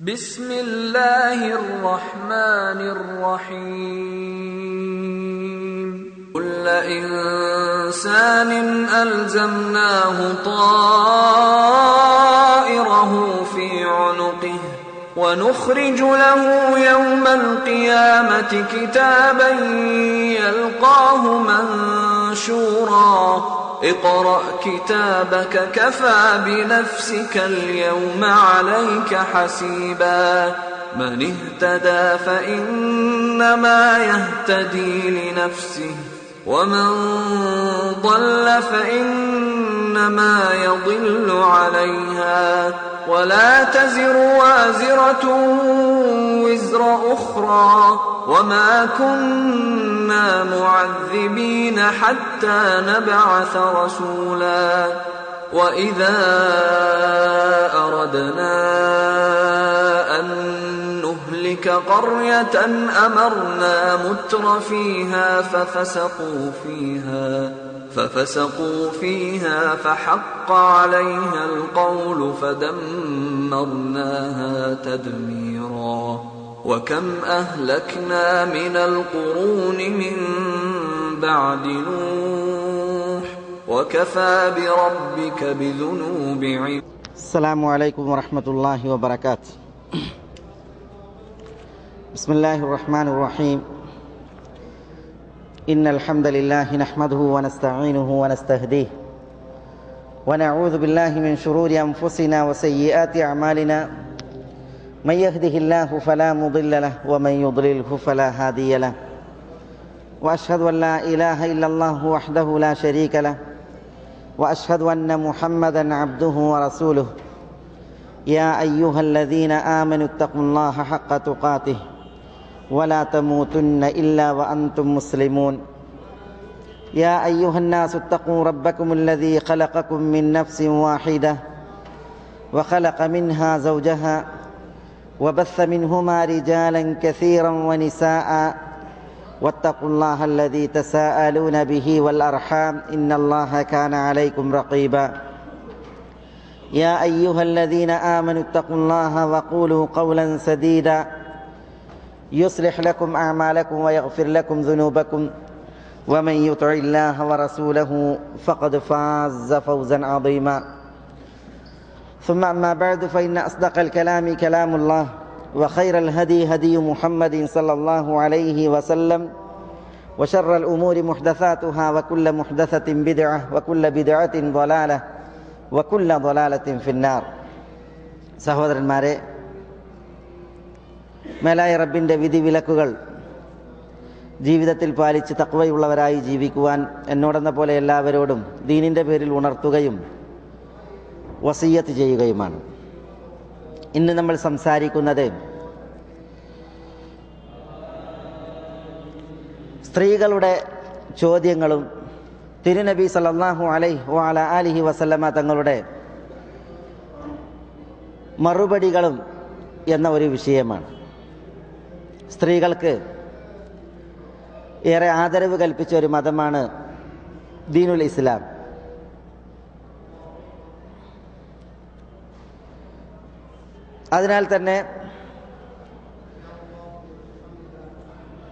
ബിസ്മില്ലാഹിർ റഹ്മാനിർ റഹീം. കുല്ല ഇൻസാനിൻ അൽസംനാഹു ത്വാഇറഹു ഫീ ഉനുഖിഹി ونخرج له يوم القيامة كتابا يلقاه منشورا اقرأ كتابك كفى بنفسك اليوم عليك حسيبا من اهتدى فإنما يهتدي لنفسه ومن ضل فإنما يضل عليها ولا تزر وازرة وزر أخرى وما كنا معذبين حتى نبعث رسولا وإذا أردنا أن نهلك قرية أمرنا متر فيها ففسقوا فيها فحق عليها القول فدمرناها تدميرا وكم أهلكنا من القرون من بعد نوح وكفى بربك بذنوب عباده. السلام عليكم ورحمة الله وبركاته. بسم الله الرحمن الرحيم. إن الحمد لله نحمده ونستعينه ونستهديه ونعوذ بالله من شرور أنفسنا وسيئات أعمالنا من يهده الله فلا مضل له ومن يضلله فلا هادي له وأشهد أن لا إله إلا الله وحده لا شريك له وأشهد أن محمدا عبده ورسوله. يا أيها الذين آمنوا اتقوا الله حق تقاته ولا تموتن إلا وأنتم مسلمون. يا أيها الناس اتقوا ربكم الذي خلقكم من نفس واحدة وخلق منها زوجها وبث منهما رجالا كثيرا ونساء واتقوا الله الذي تساءلون به والأرحام إن الله كان عليكم رقيبا. يا أيها الذين آمنوا اتقوا الله وقولوا قولا سديدا يصلح لكم أعمالكم ويغفر لكم ذنوبكم ومن يطع الله ورسوله فقد فاز فوزا عظيما. ثم أما بعد فإن أصدق الكلام كلام الله وخير الهدي هدي محمد صلى الله عليه وسلم وشر الأمور محدثاتها وكل محدثة بدعة وكل بدعة ضلالة وكل ضلالة في النار. സഹോദരന്മാരെ, മേലായ റബ്ബിൻ്റെ വിധി വിലക്കുകൾ ജീവിതത്തിൽ പാലിച്ച് തഖ്വയുള്ളവരായി ജീവിക്കുവാൻ എന്നോടെന്ന പോലെ എല്ലാവരോടും ദീനിൻ്റെ പേരിൽ ഉണർത്തുകയും വസിയ്യത്ത് ചെയ്യുകയുമാണ്. ഇന്ന് നമ്മൾ സംസാരിക്കുന്നത് സ്ത്രീകളുടെ ചോദ്യങ്ങളും തിരുനബി സല്ലല്ലാഹു അലൈഹി വഅലാ ആലിഹി വസല്ലമ തങ്ങളുടെ മറുപടികളും എന്ന ഒരു വിഷയമാണ്. സ്ത്രീകൾക്ക് ഏറെ ആദരവ് കൽപ്പിച്ച ഒരു മതമാണ് ദീനുൽ ഇസ്ലാം. അതിനാൽ തന്നെ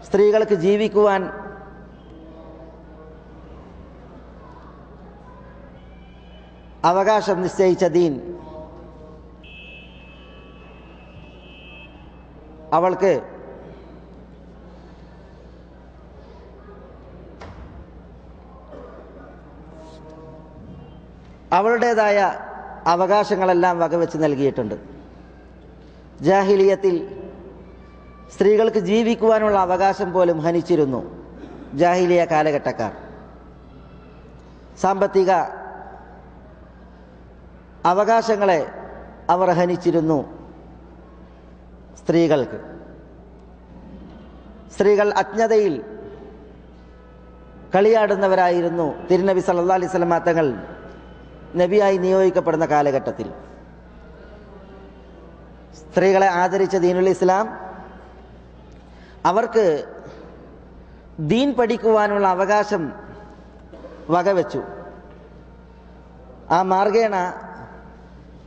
സ്ത്രീകൾക്ക് ജീവിക്കുവാൻ അവകാശം നിശ്ചയിച്ച ദീൻ അവൾക്ക് അവളുടേതായ അവകാശങ്ങളെല്ലാം വകവെച്ച് നൽകിയിട്ടുണ്ട്. ജാഹിലിയത്തിൽ സ്ത്രീകൾക്ക് ജീവിക്കുവാനുള്ള അവകാശം പോലും ഹനിച്ചിരുന്നു ജാഹിലിയ കാലഘട്ടക്കാർ. സാമ്പത്തിക അവകാശങ്ങളെ അവർ ഹനിച്ചിരുന്നു സ്ത്രീകൾക്ക്. സ്ത്രീകൾ അജ്ഞതയിൽ കളിയാടുന്നവരായിരുന്നു തിരുനബി സല്ലല്ലാഹു അലൈഹി വസല്ലം തങ്ങൾ നബിയായി നിയോഗിക്കപ്പെടുന്ന കാലഘട്ടത്തിൽ. സ്ത്രീകളെ ആദരിച്ച ദീനുൽ ഇസ്ലാം അവർക്ക് ദീൻ പഠിക്കുവാനുള്ള അവകാശം വകവെച്ചു. ആ മാർഗേണ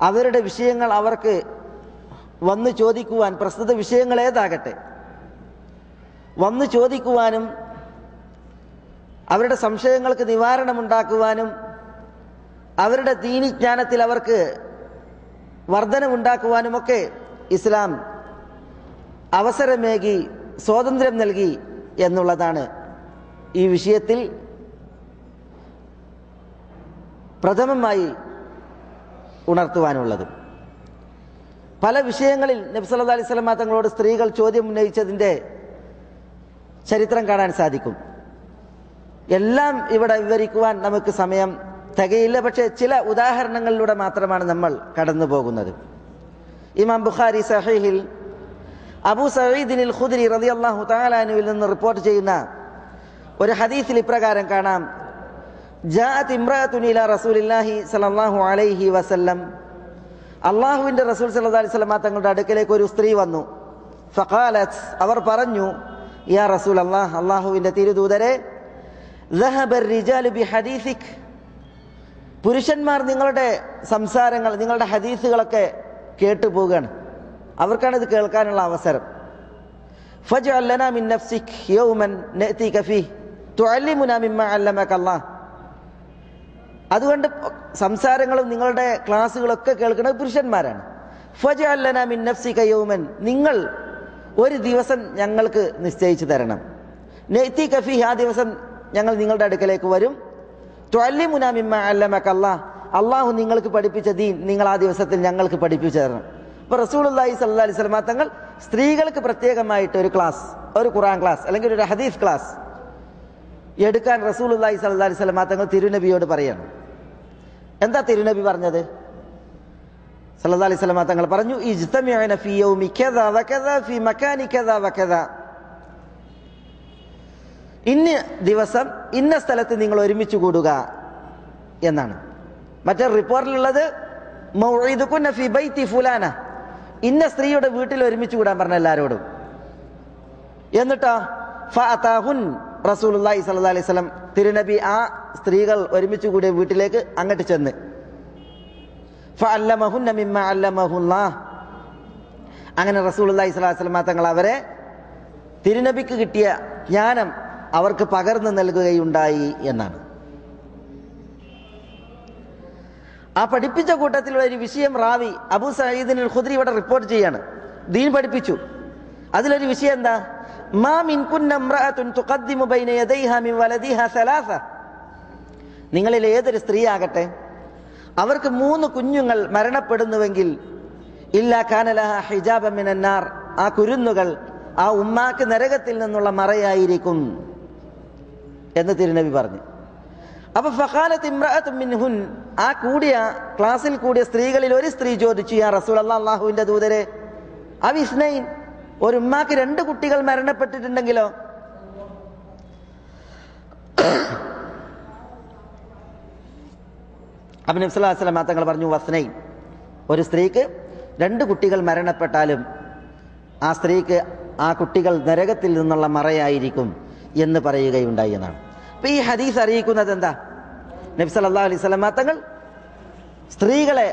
അവരുടെ വിഷയങ്ങൾ അവർക്ക് വന്നു ചോദിക്കുവാൻ, പ്രസ്തുത വിഷയങ്ങൾ ഏതാകട്ടെ, വന്നു ചോദിക്കുവാനും അവരുടെ സംശയങ്ങൾക്ക് നിവാരണമുണ്ടാക്കുവാനും അവരുടെ ദീനിജ്ഞാനത്തിൽ അവർക്ക് വർധനമുണ്ടാക്കുവാനുമൊക്കെ ഇസ്ലാം അവസരമേകി, സ്വാതന്ത്ര്യം നൽകി എന്നുള്ളതാണ് ഈ വിഷയത്തിൽ പ്രഥമമായി ഉണർത്തുവാനുള്ളത്. പല വിഷയങ്ങളിൽ നബി സല്ലല്ലാഹു അലൈഹി വസല്ലം തങ്ങളോട് സ്ത്രീകൾ ചോദ്യം ഉന്നയിച്ചതിൻ്റെ ചരിത്രം കാണാൻ സാധിക്കും. എല്ലാം ഇവിടെ വിവരിക്കുവാൻ നമുക്ക് സമയം തികയില്ല. പക്ഷേ ചില ഉദാഹരണങ്ങളിലൂടെ മാത്രമാണ് നമ്മൾ കടന്നു പോകുന്നത്. ഇമാം ബുഖാരി സഹീഹിൽ അബൂ സഈദിനിൽ ഖുദ്രി റളിയല്ലാഹു തആല അൻഹുവിൽ നിന്ന് റിപ്പോർട്ട് ചെയ്യുന്ന ഒരു ഹദീസിൽ ഇപ്രകാരം കാണാം: ജാഅത് ഇംറഅത്തുൻ ഇലാ റസൂലില്ലാഹി സ്വല്ലല്ലാഹു അലൈഹി വസല്ലം, അല്ലാഹുവിൻ്റെ റസൂൽ സ്വല്ലല്ലാഹു അലൈഹി വസല്ലം തങ്ങളുടെ അടുക്കലേക്ക് ഒരു സ്ത്രീ വന്നു. ഫഖാലത്, അവർ പറഞ്ഞു: യാ റസൂലല്ലാഹ്, അല്ലാഹുവിൻ്റെ തിരുദൂതരെ, ദഹബ الرجال بحديثك, പുരുഷന്മാർ നിങ്ങളുടെ സംസാരങ്ങൾ, നിങ്ങളുടെ ഹദീസുകളൊക്കെ കേട്ടു പോവുകയാണ്, അവർക്കാണ് ഇത് കേൾക്കാനുള്ള അവസരം. ഫജ്അൽ ലനാ മിൻ നഫ്സിക് യൗമൻ നഅതീക ഫീഹി തുഅല്ലിമുനാ മിമ്മാ അല്ലമക അല്ലാഹ്, അതുകൊണ്ട് സംസാരങ്ങളും നിങ്ങളുടെ ക്ലാസ്സുകളൊക്കെ കേൾക്കുന്നത് പുരുഷന്മാരാണ്. ഫജ്അൽ ലനാ മിൻ നഫ്സിക യൗമൻ, നിങ്ങൾ ഒരു ദിവസം ഞങ്ങൾക്ക് നിശ്ചയിച്ചു തരണം. നഅതീക ഫീഹി, ആ ദിവസം ഞങ്ങൾ നിങ്ങളുടെ അടുക്കലേക്ക് വരും. തുഅല്ലിമുനാ മിമ്മാ അല്ലമക അല്ലാഹ്, അല്ലാഹു നിങ്ങൾക്ക് പഠിപ്പിച്ച ദീൻ നിങ്ങൾ ആ ദിവസത്തിൽ ഞങ്ങൾക്ക് പഠിപ്പിച്ചു തരണം. അപ്പോൾ റസൂലുള്ളാഹി സ്വല്ലല്ലാഹു അലൈഹി വസല്ലം തങ്ങൾ സ്ത്രീകൾക്ക് പ്രത്യേകമായിട്ട് ഒരു ക്ലാസ്, ഒരു ഖുർആൻ ക്ലാസ് അല്ലെങ്കിൽ ഒരു ഹദീസ് ക്ലാസ് എടുക്കാൻ റസൂലുള്ളാഹി സ്വല്ലല്ലാഹു അലൈഹി വസല്ലം തങ്ങൾ തിരുനബിയോട് പറയാണ്. എന്താ തിരുനബി പറഞ്ഞത്? സല്ലല്ലാഹു അലൈഹി വസല്ലം തങ്ങൾ പറഞ്ഞു: ഇജ്തമിഉന ഫീ യൗമി കദാ വകദാ ഫീ മകാനി കദാ വകദാ, ഇന്ന ദിവസം ഇന്ന സ്ഥലത്ത് നിങ്ങൾ ഒരുമിച്ച് കൂടുക എന്നാണ്. മറ്റേ റിപ്പോർട്ടിലുള്ളത് മൗഇദുകുന്ന ഫീ ബൈതി ഫുലാന, ഇന്ന സ്ത്രീയുടെ വീട്ടിൽ ഒരുമിച്ച് കൂടാൻ പറഞ്ഞ എല്ലാവരോടും. എന്നിട്ടോ ഫഅതാഹുൻ റസൂലുള്ളാഹി സ്വല്ലല്ലാഹു അലൈഹി വസല്ലം, തിരുനബി ആ സ്ത്രീകൾ ഒരുമിച്ച് കൂടിയ വീട്ടിലേക്ക് അങ്ങോട്ട് ചെന്ന് ഫഅല്ലമഹുന്ന മിമ്മാ അല്ലമഹുല്ലാഹ്, അങ്ങനെ റസൂലുള്ളാഹി സ്വല്ലല്ലാഹു അലൈഹി വസല്ലം തങ്ങൾ അവരെ തിരുനബിക്ക് കിട്ടിയ ജ്ഞാനം അവർക്ക് പകർന്നു നൽകുകയുണ്ടായി എന്നാണ്. ആ പഠിപ്പിച്ച കൂട്ടത്തിലുള്ള ഒരു വിഷയം റാവി അബൂ സഈദിനുൽ ഖുദ്രി ഇവിടെ റിപ്പോർട്ട് ചെയ്യാണ്. ദീൻ പഠിപ്പിച്ചു. അതിലൊരു വിഷയം എന്താ? മാ മിൻകുന്ന ഇംറഅത്തുൻ തുഖദ്ദിമു ബൈന യദൈഹാ മിൻ വലദിഹാ സലാസ, നിങ്ങളിൽ ഏതൊരു സ്ത്രീ ആകട്ടെ അവർക്ക് 3 കുഞ്ഞുങ്ങൾ മരണപ്പെടുന്നുവെങ്കിൽ ഇല്ലാ കാന ലഹാ ഹിജാബൻ മിനൻ നാർ, ആ കുരുന്നുകൾ ആ ഉമ്മാക്ക് നരകത്തിൽ നിന്നുള്ള മറയായിരിക്കും എന്ന് തിരുനബി പറഞ്ഞു. അപ്പൊ ഫഖാലത്ത് ഇംറഅത്തുൻ മിൻഹുൻ, ആ കൂടിയ ക്ലാസ്സിൽ കൂടിയ സ്ത്രീകളിൽ ഒരു സ്ത്രീ ചോദിച്ചു: യാ റസൂലല്ലാഹ്, അല്ലാഹുവിന്റെ ദൂതരെ, അവിസ്നൈൻ, ഒരു ഉമ്മാക്ക് 2 കുട്ടികൾ മരണപ്പെട്ടിട്ടുണ്ടെങ്കിലോ? അപ്പൊ നബി സല്ലല്ലാഹു അലൈഹി വസല്ലം തങ്ങൾ പറഞ്ഞു: വസ്നൈൻ, ഒരു സ്ത്രീക്ക് 2 കുട്ടികൾ മരണപ്പെട്ടാലും ആ സ്ത്രീക്ക് ആ കുട്ടികൾ നരകത്തിൽ നിന്നുള്ള മറയായിരിക്കും എന്ന് പറയുകയുണ്ടായി എന്നാണ്. അപ്പൊ ഈ ഹദീസ് അറിയിക്കുന്നത് എന്താ? നബി സല്ലല്ലാഹു അലൈഹി വസല്ലം തങ്ങൾ സ്ത്രീകളെ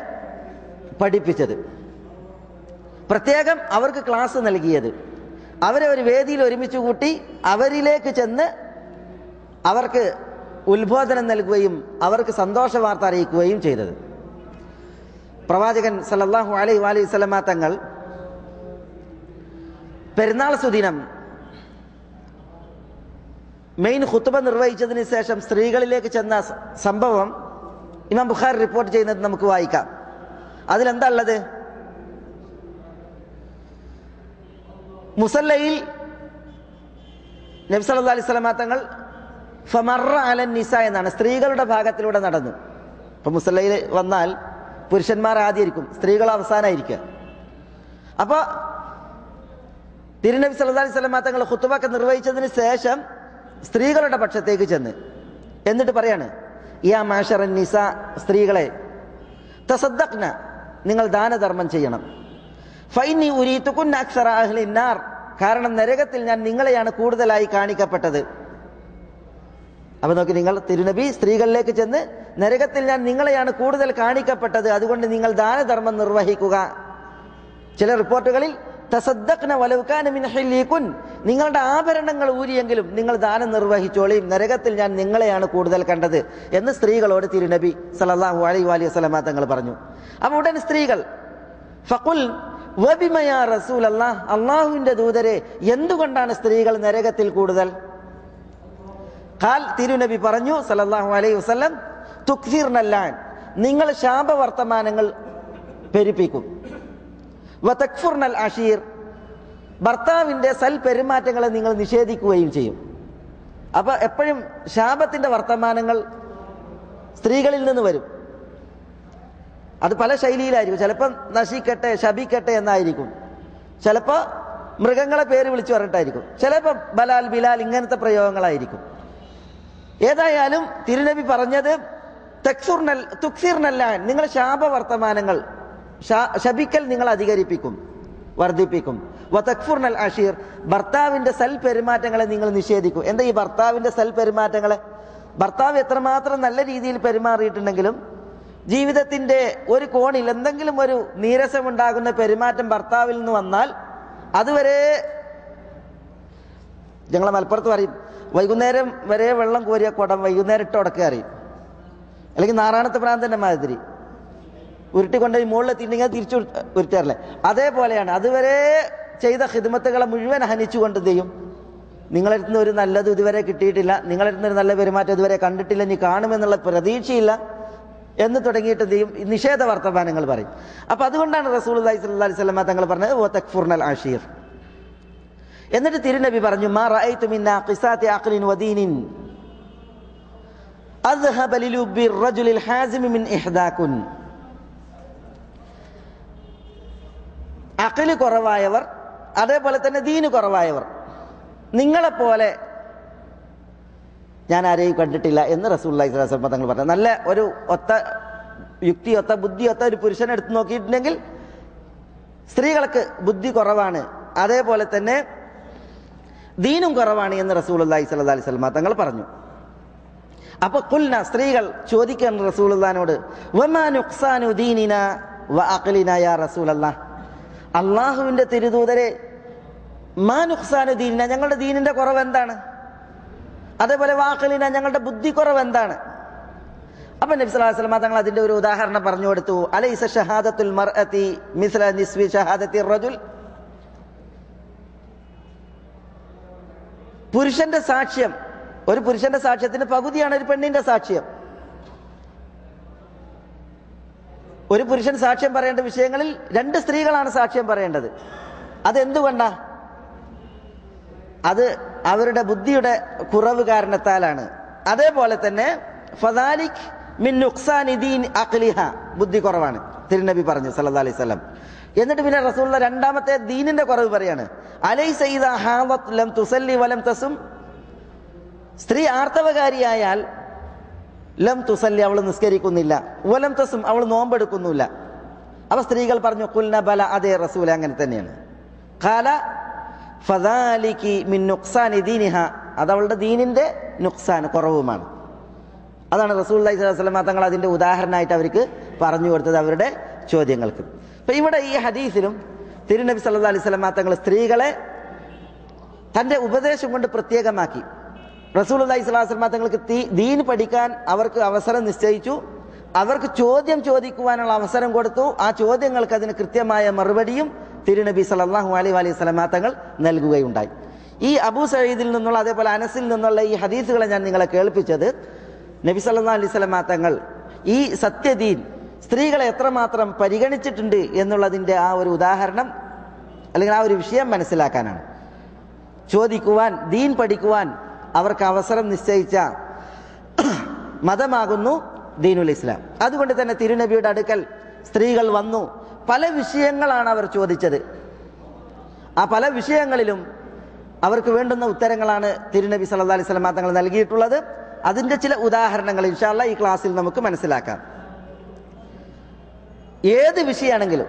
പഠിപ്പിച്ചത്, പ്രത്യേകം അവർക്ക് ക്ലാസ് നൽകിയത്, അവരെ ഒരു വേദിയിൽ ഒരുമിച്ച് കൂട്ടി അവരിലേക്ക് ചെന്ന് അവർക്ക് ഉത്ബോധനം നൽകുകയും അവർക്ക് സന്തോഷ വാർത്ത അറിയിക്കുകയും ചെയ്തത്. പ്രവാചകൻ സല്ലല്ലാഹു അലൈഹി വസല്ലം തങ്ങൾ പെരുന്നാൾ സുദിനം മെയിൻ ഖുത്ബ നിർവഹിച്ചതിന് ശേഷം സ്ത്രീകളിലേക്ക് ചെന്ന സംഭവം ഇമാം ബുഖാരി റിപ്പോർട്ട് ചെയ്യുന്നത് നമുക്ക് വായിക്കാം. അതിലെന്താ ഉള്ളത്? മുസല്ലയിൽ നബി സല്ലല്ലാഹു അലൈഹി വസല്ലം തങ്ങൾ ഫമറ അലൻ നിസ എന്നാണ്, സ്ത്രീകളുടെ ഭാഗത്തിലൂടെ നടന്നു. ഇപ്പൊ മുസല്ലയിൽ വന്നാൽ പുരുഷന്മാർ ആദ്യമായിരിക്കും, സ്ത്രീകൾ അവസാനമായിരിക്കുക. അപ്പൊ തിരുനബി സല്ലല്ലാഹു അലൈഹി വസല്ലം തങ്ങൾ ഖുത്ബ നിർവഹിച്ചതിന് ശേഷം സ്ത്രീകളുടെ പക്ഷത്തേക്ക് ചെന്ന് എന്നിട്ട് പറയാണ്: യാ മാശറൻ നിസ, സ്ത്രീകളെ, തസദ്ദഖ്ന, നിങ്ങൾ ദാനധർമ്മം ചെയ്യണം. ഫൈനി ഉരീതുകുന്ന അക്സറ അഹ്ലി നാർ, കാരണം നരകത്തിൽ ഞാൻ നിങ്ങളെയാണ് കൂടുതലായി കാണിക്കപ്പെട്ടത്. അപ്പൊ നോക്കി, നിങ്ങൾ തിരുനബി സ്ത്രീകളിലേക്ക് ചെന്ന് നരകത്തിൽ ഞാൻ നിങ്ങളെയാണ് കൂടുതൽ കാണിക്കപ്പെട്ടത്, അതുകൊണ്ട് നിങ്ങൾ ദാനധർമ്മം നിർവഹിക്കുക ചില റിപ്പോർട്ടുകളിൽ തസദ്ദഖ്ന വലൗ കാന മിൻ ഹില്ലികുൻ, നിങ്ങളുടെ ആഭരണങ്ങൾ ഊരിയെങ്കിലും നിങ്ങൾ ദാനം നിർവഹിച്ചോളിയും, നരകത്തിൽ ഞാൻ നിങ്ങളെയാണ് കൂടുതൽ കണ്ടത് എന്ന് സ്ത്രീകളോട് തിരുനബി സല്ലല്ലാഹു അലൈഹി വസല്ലം തങ്ങൾ പറഞ്ഞു. അപ്പോൾ ഉടൻ സ്ത്രീകൾ ഫഖുൽ വബിമ യാ റസൂലല്ലാഹ്, അല്ലാഹുവിന്റെ ദൂതരെ എന്തുകൊണ്ടാണ് സ്ത്രീകൾ നരകത്തിൽ കൂടുതൽ? ഖാൽ, തിരുനബി പറഞ്ഞു സല്ലല്ലാഹു അലൈഹി വസല്ലം, തുക്സിർനൽ ലഅൻ, നിങ്ങൾ ശാപവർത്തമാനങ്ങൾ പെരുപ്പിക്കും. വതക്ഫുർനൽ അഷീർ, ഭർത്താവിൻ്റെ സൽപെരുമാറ്റങ്ങളെ നിങ്ങൾ നിഷേധിക്കുകയും ചെയ്യും. അപ്പോൾ എപ്പോഴും ശാപത്തിൻ്റെ വർത്തമാനങ്ങൾ സ്ത്രീകളിൽ നിന്ന് വരും. അത് പല ശൈലിയിലായിരിക്കും. ചിലപ്പോൾ നശിക്കട്ടെ, ശപിക്കട്ടെ എന്നായിരിക്കും. ചിലപ്പോൾ മൃഗങ്ങളെ പേര് വിളിച്ചു പറഞ്ഞിട്ടായിരിക്കും. ചിലപ്പോൾ ബലാൽ ബിലാൽ ഇങ്ങനത്തെ പ്രയോഗങ്ങളായിരിക്കും. ഏതായാലും തിരുനബി പറഞ്ഞത് തുക്സിർനൽ ലഅൻ, നിങ്ങൾ ശാപവർത്തമാനങ്ങൾ, ശപിക്കൽ നിങ്ങൾ അധികരിപ്പിക്കും, വർദ്ധിപ്പിക്കും. വതക്ഫുർനൽ അഷീർ, ഭർത്താവിൻ്റെ സൽപെരുമാറ്റങ്ങളെ നിങ്ങൾ നിഷേധിക്കും. എന്താ ഈ ഭർത്താവിൻ്റെ സൽപെരുമാറ്റങ്ങളെ? ഭർത്താവ് എത്രമാത്രം നല്ല രീതിയിൽ പെരുമാറിയിട്ടുണ്ടെങ്കിലും ജീവിതത്തിൻ്റെ ഒരു കോണിൽ എന്തെങ്കിലും ഒരു നീരസമുണ്ടാകുന്ന പെരുമാറ്റം ഭർത്താവിൽ നിന്ന് വന്നാൽ അതുവരെ, ഞങ്ങളെ മലപ്പുറത്ത് പറയും, വൈകുന്നേരം വരെ വെള്ളം കോരിയ കുടം വൈകുന്നേരം ഇട്ട് ഉടക്കുക അറിയും. അല്ലെങ്കിൽ നാറാണത്ത് പ്രാന്തൻ്റെ മാതിരി ഉരുട്ടിക്കൊണ്ടുപോയി മുകളിലെത്തിയിട്ടുണ്ടെങ്കിൽ തിരിച്ചു ഉരുട്ടാറില്ലേ, അതേപോലെയാണ്. അതുവരെ ചെയ്ത ഖിദ്മത്തുകളെ മുഴുവൻ ഹനിച്ചുകൊണ്ട് എന്ത് ചെയ്യും? നിങ്ങളടുത്തുനിന്ന് ഒരു നല്ലത് ഇതുവരെ കിട്ടിയിട്ടില്ല, നിങ്ങളടുത്തുനിന്ന് ഒരു നല്ല പെരുമാറ്റം ഇതുവരെ കണ്ടിട്ടില്ല, ഇനി കാണുമെന്നുള്ള പ്രതീക്ഷയില്ല എന്ന് തുടങ്ങിയിട്ട് എന്ത് ചെയ്യും? നിഷേധ വർത്തമാനങ്ങൾ പറയും. അപ്പം അതുകൊണ്ടാണ് റസൂലുള്ളാഹി സ്വല്ലല്ലാഹി അലൈഹി വസല്ലം തങ്ങൾ പറഞ്ഞത് വതക്ഫുർനൽ അഷീർ. എന്നിട്ട് തിരുനബി പറഞ്ഞു, മാ റഅയ്തു മിൻ നാഖിസാതി അഖ്ലിൻ വദീനിൻ അദ്ഹബ ലിലുബ്ബി റജുലിൽ ഹാസിമി മിൻ ഇഹ്ദാകുൻ. അഖ്ല് കുറവായവർ, അതേപോലെ തന്നെ ദീന് കുറവായവർ, നിങ്ങളെപ്പോലെ ഞാൻ ആരെയും കണ്ടിട്ടില്ല എന്ന് റസൂലുള്ളാഹി സ്വല്ലല്ലാഹി അലൈഹി വസല്ലം തങ്ങൾ പറഞ്ഞു. നല്ല ഒരു ഒത്ത യുക്തിയൊത്ത ബുദ്ധിയൊത്ത ഒരു പുരുഷനെ എടുത്തു നോക്കിയിട്ടുണ്ടെങ്കിൽ സ്ത്രീകൾക്ക് ബുദ്ധി കുറവാണ്, അതേപോലെ തന്നെ ദീനും കുറവാണ് എന്ന് റസൂലുള്ളാഹി സ്വല്ലല്ലാഹി അലൈഹി വസല്ലം തങ്ങൾ പറഞ്ഞു. അപ്പൊ ഖുൽന, സ്ത്രീകൾ ചോദിക്കുകയാണ് റസൂലുള്ളാഹിനോട്, വമാ നുഖ്സാനു ദീനിന വ അഖ്ലിന യാ റസൂലല്ലാഹ്, അള്ളാഹുവിൻ്റെ തിരുദൂതരെ, മാ നുഖ്സാനു ദീനിന, ഞങ്ങളുടെ ദീനിന്റെ കുറവ് എന്താണ്? അതേപോലെ വാഖലിന, ഞങ്ങളുടെ ബുദ്ധി കുറവ് എന്താണ്? അപ്പൊ നബി സല്ലല്ലാഹു അലൈഹി വസല്ലം തങ്ങൾ അതിന്റെ ഒരു ഉദാഹരണം പറഞ്ഞു കൊടുത്തു. അലൈസ ഷഹാദത്തുൽ മർഅതി മിസ്ല നിസ്വി ഷഹാദത്തി റജുൽ, പുരുഷന്റെ സാക്ഷ്യം, ഒരു പുരുഷന്റെ സാക്ഷ്യത്തിന് പകുതിയാണ് ഒരു പെണ്ണിന്റെ സാക്ഷ്യം. ഒരു പുരുഷൻ സാക്ഷ്യം പറയേണ്ട വിഷയങ്ങളിൽ രണ്ട് സ്ത്രീകളാണ് സാക്ഷ്യം പറയേണ്ടത്. അതെന്തുകൊണ്ടാ? അത് അവരുടെ ബുദ്ധിയുടെ കുറവ് കാരണത്താലാണ്. അതേപോലെ തന്നെ ഫദാലിക് മിൻ നുഖ്സാനി ദീൻ അഖ്ലിഹ, ബുദ്ധി കുറവാണ് തിരുനബി പറഞ്ഞു സല്ലല്ലാഹു അലൈഹി വസല്ലം. എന്നിട്ട് പിന്നെ റസൂലുള്ള രണ്ടാമത്തെ ദീനിന്റെ കുറവ് പറയാണ്, അലൈസ ഇദാ ഹാദത് ലം തുസല്ലി വലം തസും, സ്ത്രീ ആർത്തവകാരിയായാൽ ലം തുസല്ലി, അവൾ നിസ്കരിക്കുന്നില്ല, വലം തസും, അവൾ നോമ്പെടുക്കുന്നില്ല. അപ്പൊ സ്ത്രീകൾ പറഞ്ഞു, ഖുൽന ബല, അതേ റസൂൽ അങ്ങനെ തന്നെയാണ്. ഖാല ഫദാലികി മിൻ നുഖ്സാനി ദീനിഹ, അത് അവളുടെ ദീനിന്റെ നുഖ്സാൻ, കുറവുമാണ്. അതാണ് റസൂലുള്ളാഹി സ്വല്ലല്ലാഹു അലൈഹി വസല്ലം തങ്ങൾ അതിന്റെ ഉദാഹരണമായിട്ട് അവർക്ക് പറഞ്ഞു കൊടുത്തത് അവരുടെ ചോദ്യങ്ങൾക്ക്. അപ്പൊ ഇവിടെ ഈ ഹദീസിലും തിരുനബി സല്ലല്ലാഹു അലൈഹി വസല്ലം തങ്ങൾ സ്ത്രീകളെ തന്റെ ഉപദേശം കൊണ്ട് പ്രത്യേകമാക്കി. റസൂലുള്ളാഹി സ്വല്ലല്ലാഹു അലൈഹി വസല്ലം തങ്ങൾക്ക് ദീൻ പഠിക്കാൻ അവർക്ക് അവസരം നിശ്ചയിച്ചു, അവർക്ക് ചോദ്യം ചോദിക്കുവാനുള്ള അവസരം കൊടുത്തു. ആ ചോദ്യങ്ങൾക്ക് അതിന് കൃത്യമായ മറുപടിയും തിരുനബി സല്ലല്ലാഹു അലൈഹി വസല്ലം തങ്ങൾ നൽകുകയുണ്ടായി. ഈ അബൂ സഈദിൽ നിന്നുള്ള അതേപോലെ അനസിൽ നിന്നുള്ള ഈ ഹദീസുകളെ ഞാൻ നിങ്ങളെ കേൾപ്പിച്ചത് നബി സല്ലല്ലാഹു അലൈഹി വസല്ലം തങ്ങൾ ഈ സത്യദീൻ സ്ത്രീകളെ എത്രമാത്രം പരിഗണിച്ചിട്ടുണ്ട് എന്നുള്ളതിൻ്റെ ആ ഒരു ഉദാഹരണം അല്ലെങ്കിൽ ആ ഒരു വിഷയം മനസ്സിലാക്കാനാണ്. ചോദിക്കുവാൻ, ദീൻ പഠിക്കുവാൻ അവർക്ക് അവസരം നിശ്ചയിച്ച മതമാകുന്നു ദീനുൽ ഇസ്ലാം. അതുകൊണ്ട് തന്നെ തിരുനബിയുടെ അടുക്കൽ സ്ത്രീകൾ വന്നു. പല വിഷയങ്ങളാണ് അവർ ചോദിച്ചത്. ആ പല വിഷയങ്ങളിലും അവർക്ക് വേണ്ടുന്ന ഉത്തരങ്ങളാണ് തിരുനബി സല്ലല്ലാഹു അലൈഹി വസല്ലം തങ്ങൾ നൽകിയിട്ടുള്ളത്. അതിൻ്റെ ചില ഉദാഹരണങ്ങൾ ഇൻഷാ അല്ലാഹ് ഈ ക്ലാസ്സിൽ നമുക്ക് മനസ്സിലാക്കാം. ഏത് വിഷയമാണെങ്കിലും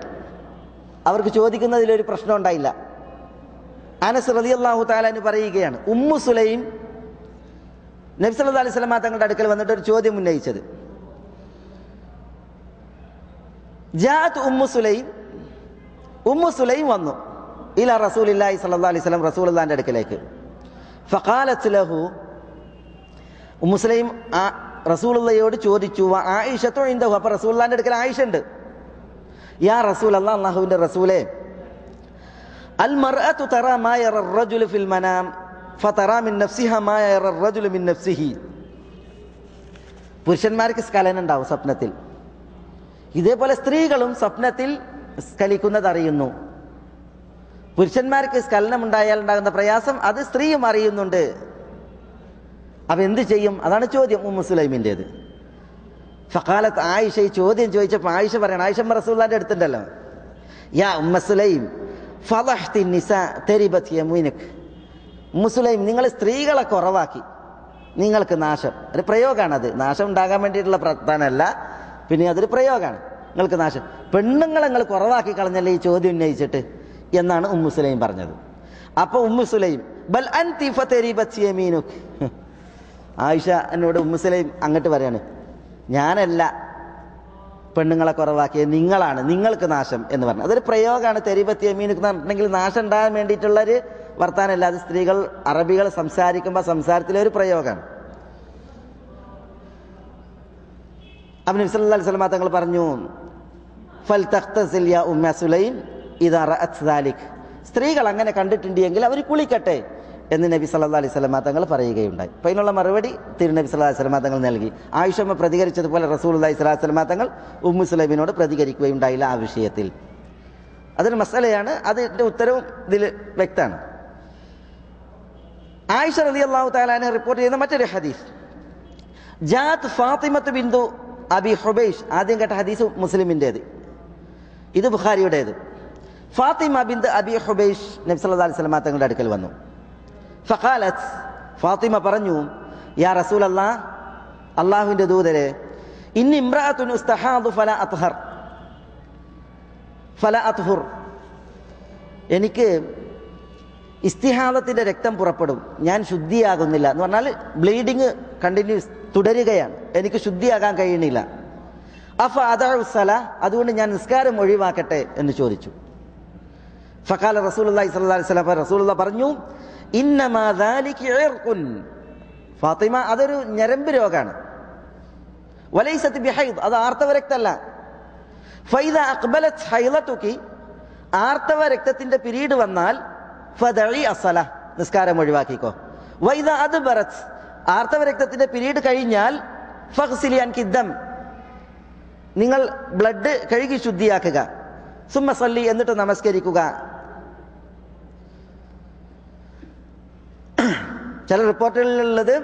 അവർക്ക് ചോദിക്കുന്നതിലൊരു പ്രശ്നം ഉണ്ടായില്ല. അനസ് റളിയല്ലാഹു തആല അൻഹു പറയുകയാണ്, ഉമ്മു സുലൈം നബി സല്ലല്ലാഹു അലൈഹി വസല്ലം തങ്ങളുടെ അടുക്കൽ വന്നിട്ട് ഒരു ചോദ്യം ഉന്നയിച്ചത്. ജാഅത് ഉമ്മു സുലൈം ഉമ്മു സുലൈം വന്നു ഇല റസൂലില്ലാഹി സ്വല്ലല്ലാഹു അലൈഹി വസല്ലം, റസൂലുള്ളാഹിന്റെ അടുക്കലേക്ക്. ഫഖാലത്ത് ലഹു, ഉമ്മു സുലൈം റസൂലുള്ളാഹിയോട് ചോദിച്ചു, ആയിഷത്തു ഇൻദഹു, അപ്പോൾ റസൂലുള്ളാഹിന്റെ അടുക്കൽ ആയിഷ ഉണ്ട്. യാ റസൂലല്ലാഹ്, അല്ലാഹുവിന്റെ റസൂലേ, അൽ മർഅതു തറാ മാ യറ അർ-റജുലു ഫിൽ മനാം ഫതറാ മിൻ നഫ്സിഹാ മാ യറ അർ-റജുലു മിൻ നഫ്സിഹി. പുരുഷന്മാർക്ക് സ്ഖലനം ഉണ്ടാവും സ്വപ്നത്തിൽ, ഇതേപോലെ സ്ത്രീകളും സ്വപ്നത്തിൽ സ്ഖലിക്കുന്നത് അറിയുന്നു. പുരുഷന്മാർക്ക് സ്ഖലനം ഉണ്ടായാൽ ഉണ്ടാകുന്ന പ്രയാസം അത് സ്ത്രീയും അറിയുന്നുണ്ട്. അപ്പൊ എന്ത് ചെയ്യും? അതാണ് ചോദ്യം ഉമ്മു സുലൈമിൻ്റെത്. ഫഖാലത്ത് ആയിഷ, ഈ ചോദ്യം ചോദിച്ചപ്പോൾ ആയിഷ പറയണം, ആയിഷ റസൂലുള്ളാഹിന്റെ അടുത്തുണ്ടല്ലോ, യാ ഉമ്മ സുലൈം ഫളഹ്തി നിസാ തരിബത് യമീനക്. ഉമ്മു സുലൈം, നിങ്ങൾ സ്ത്രീകളെ കുറവാക്കി, നിങ്ങൾക്ക് നാശം. ഒരു പ്രയോഗമാണത്, നാശം ഉണ്ടാകാൻ വേണ്ടിയിട്ടുള്ള പ്രവർത്തനമല്ല, പിന്നെ അതൊരു പ്രയോഗമാണ്. നിങ്ങൾക്ക് നാശം, പെണ്ണുങ്ങളെ നിങ്ങൾ കുറവാക്കി കളഞ്ഞല്ലേ ഈ ചോദ്യം ഉന്നയിച്ചിട്ട് എന്നാണ് ഉമ്മു സുലൈം പറഞ്ഞത്. അപ്പോൾ ഉമ്മു സുലൈം ബൽ അൻതി ഫതരിബത് യമീനുക്. ആയിഷ എന്നോട് ഉമ്മു സുലൈം അങ്ങോട്ട് പറയാണ്, ഞാനല്ല പെണ്ണുങ്ങളെ കുറവാക്കിയത്, നിങ്ങളാണ്, നിങ്ങൾക്ക് നാശം എന്ന് പറഞ്ഞു. അതൊരു പ്രയോഗമാണ്. തെരിബത്ത് യമീനുക് എന്ന് പറഞ്ഞിട്ടുണ്ടെങ്കിൽ നാശം ഉണ്ടാകാൻ വേണ്ടിയിട്ടുള്ളൊരു വർത്താനമല്ല, അത് സ്ത്രീകൾ അറബികൾ സംസാരിക്കുമ്പോൾ സംസാരത്തിലെ ഒരു പ്രയോഗമാണ്. അപ്പോൾ നബി സല്ലല്ലാഹു അലൈഹി വസല്ലം തങ്ങൾ പറഞ്ഞു, ഫൽ തഖ്തസിൽ യാ ഉമ്മ സുലൈം ഇദാ റഅത് ദാലിക്. സ്ത്രീകൾ അങ്ങനെ കണ്ടിട്ടുണ്ടെങ്കിൽ അവർ കുളിക്കട്ടെ എന്ന് നബി സല്ലല്ലാഹു അലൈഹി വസല്ലം തങ്ങൾ പറയുകയുണ്ടായി. അപ്പോൾ അതിനുള്ള മറുപടി തിരുനബി സല്ലല്ലാഹു അലൈഹി വസല്ലം തങ്ങൾ നൽകി. ആയിഷമ്മ പ്രതികരിച്ചതുപോലെ റസൂലുള്ളാഹി സ്വല്ലല്ലാഹു അലൈഹി വസല്ലം തങ്ങൾ ഉമ്മു സുലൈമിനോട് പ്രതികരിക്കുകയുണ്ടായില്ല ആ വിഷയത്തിൽ. അതൊരു മസലയാണ്, അതിൻ്റെ ഉത്തരവും ഇതിൽ വ്യക്തമാണ്. ആയിഷ റളിയല്ലാഹു തആല അൻഹ റിപ്പോർട്ട് ചെയ്യുന്ന മറ്റൊരു ഹദീസ്, ജാഅത് ഫാത്തിമത്ത് ബിന്തു അബി ഹുബൈഷ്. ആദ്യം കേട്ട ഹദീസ് മുസ്ലിമിൻ്റേത്, ഇത് ബുഖാരിയുടേത്. ഫാത്തിമ ബിന്ത് അബി ഹുബൈഷ് നബി സല്ലല്ലാഹു അലൈഹി വസല്ലം തങ്ങളുടെ അടുക്കൽ വന്നു. ഫഖാലത്ത്, ഫാത്തിമ പറഞ്ഞു, യാ റസൂലല്ലാഹ്, അല്ലാഹുവിൻ്റെ ദൂതരെ, ഇന്നി ഇംറഅത്തുൻ ഉസ്തഹാദു ഫലാ അത്ഹുർ. എനിക്ക് ഇസ്തിഹാദത്തിൻ്റെ രക്തം പുറപ്പെടും, ഞാൻ ശുദ്ധിയാകുന്നില്ല എന്ന് പറഞ്ഞാൽ ബ്ലീഡിങ് കണ്ടിന്യൂസ് തുടരുകയാണ്, എനിക്ക് ശുദ്ധിയാകാൻ കഴിയണില്ല. അഫ അദഉ സലാ, അതുകൊണ്ട് ഞാൻ നിസ്കാരം ഒഴിവാക്കട്ടെ എന്ന് ചോദിച്ചു. ഫഖാല റസൂലുള്ളാഹി സ്വല്ലല്ലാഹു അലൈഹി വസല്ലം, റസൂലുള്ളാഹി പറഞ്ഞു, ഇന്നമാ ദാലിക ഇർഖുൻ. ഫാത്തിമ, അതൊരു ഞരമ്പ് രോഗമാണ്. വലൈസത് ബിഹൈദ്, അത് ആർത്തവ രക്തമല്ല. ഫൈദ അഖ്ബലത് ഹൈളതുകി, ആർത്തവ രക്തത്തിന്റെ പിരീഡ് വന്നാൽ ഫദഇ അസ്സല, നിസ്കാരം ഒഴിവാക്കിക്കോ. വൈദ അദ്ബറത്, ആർത്തവ രക്തത്തിന്റെ പിരീഡ് കഴിഞ്ഞാൽ ഫഗ്സിലി അൻകി ദം, നിങ്ങൾ ബ്ലഡ് കഴുകി ശുദ്ധിയാക്കുക. സുമ്മ സല്ലി, എന്നിട്ട് നമസ്കരിക്കുക. ചില റിപ്പോർട്ടുകളിലുള്ളത്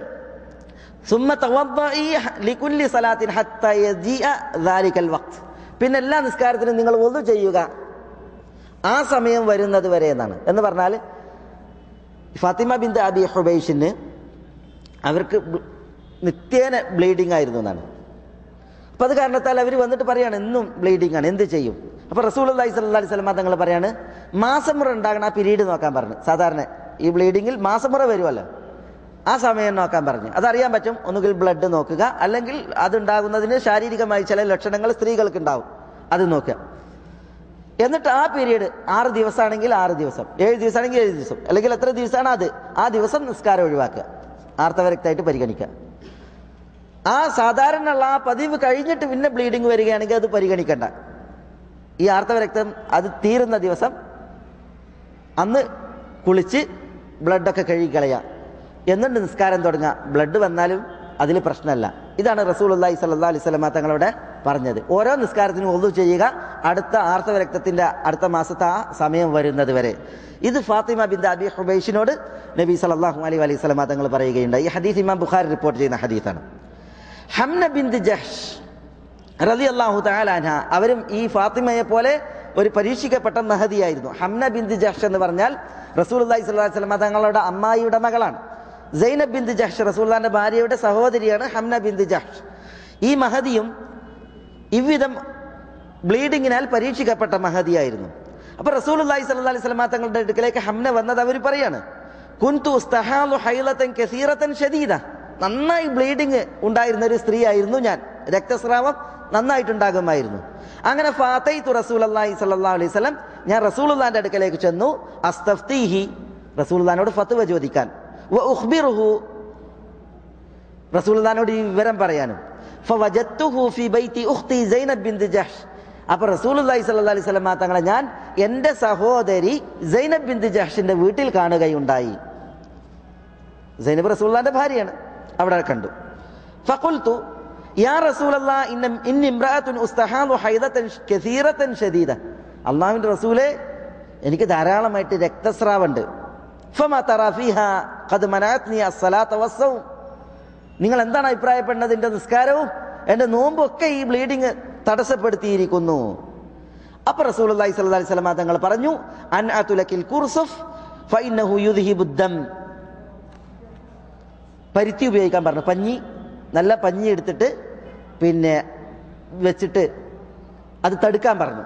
സുമ്മ തവദ്ദഇ ലികുല്ലി സലാത്തിൻ ഹത്താ യജിഅ ദാലികൽ വഖ്ത്, പിന്നെ എല്ലാ നിസ്കാരത്തിനും നിങ്ങൾ വുളു ചെയ്യുക ആ സമയം വരുന്നത് വരെ എന്നാണ്. എന്ന് പറഞ്ഞാൽ ഫാത്തിമ ബിന്ത് അബി ഹുബൈഷിന് അവർക്ക് നിത്യേന ബ്ലീഡിംഗ് ആയിരുന്നു എന്നാണ്. അപ്പം അത് കാരണത്താൽ അവർ വന്നിട്ട് പറയാണ്, എന്നും ബ്ലീഡിംഗ് ആണ്, എന്ത് ചെയ്യും? അപ്പോൾ റസൂലുള്ളാഹി സ്വല്ലല്ലാഹു അലൈഹി വസല്ലം തങ്ങൾ പറയാണ്, മാസമുറ ഉണ്ടാകണം, ആ പീരീഡ് നോക്കാൻ പറഞ്ഞു. സാധാരണ ഈ ബ്ലീഡിങ്ങിൽ മാസമുറ വരുമല്ലോ, ആ സമയം നോക്കാൻ പറഞ്ഞു. അതറിയാൻ പറ്റും, ഒന്നുകിൽ ബ്ലഡ് നോക്കുക, അല്ലെങ്കിൽ അതുണ്ടാകുന്നതിന് ശാരീരികമായി ചില ലക്ഷണങ്ങൾ സ്ത്രീകൾക്ക് ഉണ്ടാവും, അത് നോക്കുക. എന്നിട്ട് ആ പീരീഡ് 6 ദിവസമാണെങ്കിൽ 6 ദിവസം, 7 ദിവസമാണെങ്കിൽ 7 ദിവസം, അല്ലെങ്കിൽ എത്ര ദിവസമാണ് അത്, ആ ദിവസം നിസ്കാരം ഒഴിവാക്കുക, ആർത്തവരക്തമായിട്ട് പരിഗണിക്കുക. ആ സാധാരണയുള്ള ആ പതിവ് കഴിഞ്ഞിട്ട് പിന്നെ ബ്ലീഡിങ് വരികയാണെങ്കിൽ അത് പരിഗണിക്കണ്ട. ഈ ആർത്തവരക്തം അത് തീരുന്ന ദിവസം അന്ന് കുളിച്ച് ബ്ലഡൊക്കെ കഴുകിക്കളയുക, എന്നിട്ട് നിസ്കാരം തുടങ്ങുക. ബ്ലഡ് വന്നാലും അതിൽ പ്രശ്നമല്ല. ഇതാണ് റസൂലുള്ളാഹി സ്വല്ലല്ലാഹു അലൈഹി വസല്ലം തങ്ങളോട് പറഞ്ഞത്. ഓരോ നിസ്കാരത്തിനും വുളു ചെയ്യുക, അടുത്ത ആർത്തവരക്തത്തിൻ്റെ അടുത്ത മാസത്തെ ആ സമയം വരുന്നത് വരെ. ഇത് ഫാത്തിമ ബിന്ത് അബി ഹുബൈഷിനോട് നബി സല്ലല്ലാഹു അലൈഹി വസല്ലം തങ്ങൾ പറയുകയുണ്ടായി. ഈ ഹദീസ് ഇമാം ബുഖാരി റിപ്പോർട്ട് ചെയ്യുന്ന ഹദീസാണ്. ഹംന ബിന്ത് ജഹ്ഷ് റളിയല്ലാഹു തആല അൻഹ, അവരും ഈ ഫാത്തിമയെ പോലെ ഒരു പരീക്ഷിക്കപ്പെട്ട മഹദിയായിരുന്നു. ഹംന ബിന്ത് ജഹ്ഷ് എന്ന് പറഞ്ഞാൽ റസൂലുള്ളാഹി സ്വല്ലല്ലാഹു അലൈഹി വസല്ലം തങ്ങളുടെ അമ്മായിയുടെ മകളാണ്. സൈനബ് ബിന്ത് ജഹ്ഷ് റസൂലുള്ളാഹിന്റെ ഭാര്യയുടെ സഹോദരിയാണ് ഹംന ബിന്ത് ജഹ്ഷ്. ഈ മഹദിയും ഇவ்விധം ബ്ലീഡിങ്ങിനാൽ പരീക്ഷിക്കപ്പെട്ട മഹദിയായിരുന്നു. അപ്പോൾ റസൂലുള്ളാഹി സ്വല്ലല്ലാഹു അലൈഹി വസല്ലം തങ്ങളുടെ അടുക്കലേക്ക് ഹംന വന്നത് അവർ പറയാണ്, കുൻതു ഉസ്തഹാലു ഹൈലതൻ കസീറതൻ ഷദീദ, നന്നായി ബ്ലീഡിങ് ഉണ്ടായിരുന്ന ഒരു സ്ത്രീ ആയിരുന്നു ഞാൻ രക്തസ്രാവം നന്നായിട്ടുണ്ടാകുമായിരുന്നു. അങ്ങനെ ഫാതൈതു റസൂലുള്ളാഹി സ്വല്ലല്ലാഹു അലൈഹി വസല്ലം, ഞാൻ റസൂലുള്ളാഹിന്റെ അടുക്കലേക്ക് ചെന്നു. അസ്തഫ്തീഹി, റസൂലുള്ളാഹിനോട് ഫത്വ ചോദിക്കാൻ. വ ഉഖ്ബിറുഹു, റസൂലുള്ളാഹിനോട് ഈ വിവരം പറയാനും. ഫവജത്തുഹു ഫി ബൈതി ഉഖ്തി സൈനബ് ബിൻത് ജഹ്ഷ്, അപ്പോൾ റസൂലുള്ളാഹി സ്വല്ലല്ലാഹു അലൈഹി വസല്ലം തങ്ങളെ ഞാൻ എൻ്റെ സഹോദരി സൈനബ് ബിൻത് ജഹ്ഷിന്റെ വീട്ടിൽ കാണുകയുണ്ടായി. സൈനബ് റസൂലുള്ളാഹിന്റെ ഭാര്യയാണ്, അവിടെ കണ്ടു. ഫഖുൽതു യാ റസൂലല്ലാഹ് ഇന്നി ഇംറഅത്തുൻ ഉസ്തഹാദു ഹൈദതൻ കസീറതൻ ശദീദ, അല്ലാഹുവിൻ്റെ റസൂലേ, എനിക്ക് ധാരാളമായിട്ട് രക്തസ്രാവമുണ്ട്. ഫമാ തറാ ഫീഹാ ഖദ് മനഅത്നി അസ്സലാത വസ്സൗം, നിങ്ങൾ എന്താണ് അഭിപ്രായപ്പെടുന്നത്? എൻ്റെ നിസ്കാരവും എൻ്റെ നോമ്പും ഒക്കെ ഈ ബ്ലീഡിങ് തടസ്സപ്പെടുത്തിയിരിക്കുന്നു. അപ്പോൾ റസൂലുള്ളാഹി സ്വല്ലല്ലാഹു അലൈഹി വസല്ലം തങ്ങൾ പറഞ്ഞു, അൻഅതുലകിൽ കുർസുഫ് ഫഇന്നഹു യുദ്ഹിബുദ്ദം, പരുത്തി ഉപയോഗിക്കാൻ പറഞ്ഞു. പഞ്ഞി, നല്ല പഞ്ഞി എടുത്തിട്ട് പിന്നെ വെച്ചിട്ട് അത് തടുക്കാൻ പറഞ്ഞു.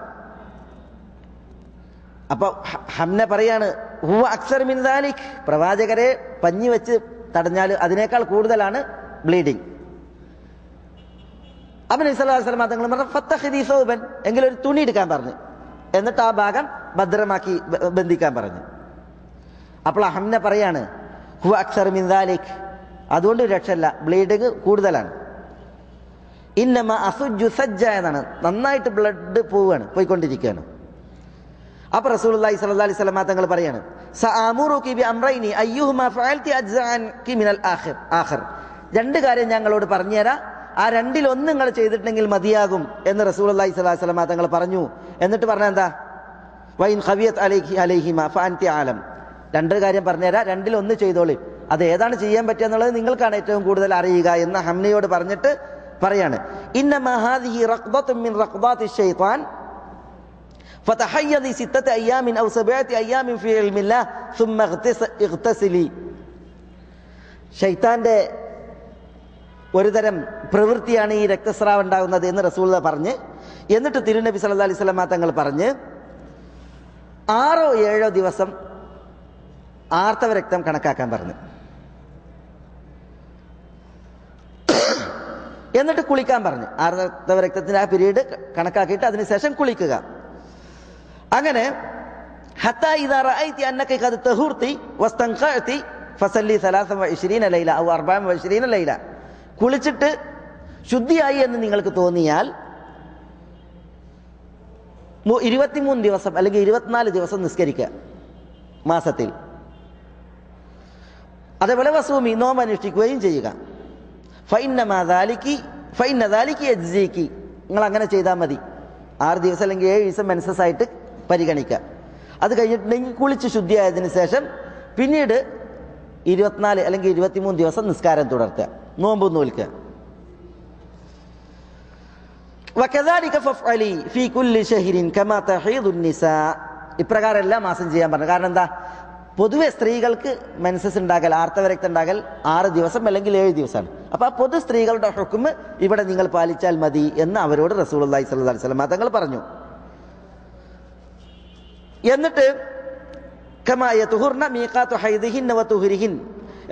അപ്പോൾ ഹംന പറയാണ്, ഹുവ അക്സർ മിൻ ദാലിക്, പ്രവാചകരെ പഞ്ഞി വെച്ച് തടഞ്ഞാൽ അതിനേക്കാൾ കൂടുതലാണ് ബ്ലീഡിങ്. അപ്പോൾ നബി സല്ലല്ലാഹു അലൈഹി വസല്ലം തങ്ങൾ പറഞ്ഞു, ഫത്തഖിദി സൗബൻ, എങ്കിലൊരു തുണി എടുക്കാൻ പറഞ്ഞു, എന്നിട്ട് ആ ഭാഗം ഭദ്രമാക്കി ബന്ധിക്കാൻ പറഞ്ഞു. അപ്പോൾ ഹംന പറയാണ്, ഹുവ അക്സർ മിൻ ദാലിക്, അതുകൊണ്ട് രക്ഷല്ല, ബ്ലീഡിങ് കൂടുതലാണ്. ഇന്നമ അസുജു സജ്ജ എന്നാണ്, നന്നായിട്ട് ബ്ലഡ് പോയിക്കൊണ്ടിരിക്കുകയാണ്. അപ്പോൾ റസൂലുള്ളാഹി സ്വല്ലല്ലാഹു അലൈഹി വസല്ലം തങ്ങൾ പറയാണ്, സഅമുറുകി ബി അംറൈനി അയ്യുഹുമാ ഫഅൽതി അജ്സഅൻകി മിനൽ ആഖിർ, രണ്ട് കാര്യം ഞങ്ങളോട് പറഞ്ഞുതരാം, ആ രണ്ടിലൊന്ന് നിങ്ങൾ ചെയ്തിട്ടുണ്ടെങ്കിൽ മതിയാകും എന്ന് റസൂലുള്ളാഹി സ്വല്ലല്ലാഹു അലൈഹി വസല്ലം തങ്ങൾ പറഞ്ഞു. എന്നിട്ട് പറഞ്ഞ എന്താ, വൈൻ ഖവിയത് അലൈഹിമാ ഫഅൻതി ആലം, രണ്ട് കാര്യം പറഞ്ഞുതരാം, രണ്ടിലൊന്ന് ചെയ്തോളി, അത് ഏതാണ് ചെയ്യാൻ പറ്റുക എന്നുള്ളത് നിങ്ങൾക്കാണ് ഏറ്റവും കൂടുതൽ അറിയുക എന്ന് ഹംനയോട് പറഞ്ഞിട്ട് പറയാണ്, ഇന്നമാ ഹാദിഹി റഖ്ദത്തുൻ മിൻ റഖ്ദാത്തി ശൈത്താൻ ഫതഹയ്യദി 6 അയ്യാമിൻ ഔ 7 അയ്യാമിൻ ഫീ ഇൽമില്ലാഹ് സുമ്മ ഇഗ്തസിലി, ശൈത്താന്റെ ഒരുതരം പ്രവൃത്തിയാണ് ഈ രക്തസ്രാവം ഉണ്ടാകുന്നത് എന്ന് റസൂൽ പറഞ്ഞ്, എന്നിട്ട് തിരുനബി സല്ലല്ലാഹു അലൈഹി വസല്ലം തങ്ങൾ പറഞ്ഞ് 6 or 7 ദിവസം ആർത്തവ രക്തം കണക്കാക്കാൻ പറഞ്ഞു. എന്നിട്ട് കുളിക്കാൻ പറഞ്ഞു. ആർത്തവ രക്തത്തിന്റെ ആ പീരീഡ് കണക്കാക്കിയിട്ട് അതിനുശേഷം കുളിക്കുക. അങ്ങനെ ഹത്താ ഇദാ റഅയ്തി അന്നക ഖദ് തഹുർതി വസ്തൻഖഅതി ഫസല്ലി 23 ലൈല ഔ 24 ലൈല, കുളിച്ചിട്ട് ശുദ്ധിയായി എന്ന് നിങ്ങൾക്ക് തോന്നിയാൽ 23 ദിവസം അല്ലെങ്കിൽ 24 ദിവസം നിസ്കരിക്കുക മാസത്തിൽ. അതേപോലെ വസൂമി, നോമ്പ് അനുഷ്ഠിക്കുകയും ചെയ്യുക. ഫഇന്ന ദാലികി യജ്സികി, നിങ്ങൾ അങ്ങനെ ചെയ്താൽ മതി. 6 ദിവസം അല്ലെങ്കിൽ 7 ദിവസം മെൻസസ് ആയിട്ട് പരിഗണിക്കുക. അത് കഴിഞ്ഞിട്ടുണ്ടെങ്കിൽ കുളിച്ച് ശുദ്ധിയായതിനു ശേഷം പിന്നീട് 24 അല്ലെങ്കിൽ 23 ദിവസം നിസ്കാരം തുടർത്തുക, നോമ്പ് നോൽക്കുക. വകദാലിക ഫഫ്അലി ഫീ കുല്ലി ശഹ്റിൻ കമാ തഹീദുൻ നിസാ, ഇപ്രകാരം എല്ലാ മാസം ചെയ്യാൻ പറഞ്ഞു. കാരണം എന്താ, പൊതുവെ സ്ത്രീകൾക്ക് മെൻസസ് ഉണ്ടാകൽ, ആർത്തവരക്തം ഉണ്ടാകൽ 6 ദിവസം അല്ലെങ്കിൽ 7 ദിവസമാണ്. അപ്പോൾ ആ പൊതു സ്ത്രീകളുടെ ഹുക്മ് ഇവിടെ നിങ്ങൾ പാലിച്ചാൽ മതി എന്ന് അവരോട് റസൂലുള്ളാഹി സ്വല്ലല്ലാഹു അലൈഹി വസല്ലം തങ്ങൾ പറഞ്ഞു. എന്നിട്ട് കമാ യതുഹുർന മീഖാതു ഹൈദിഹിൻ വതുഹരിഹിൻ,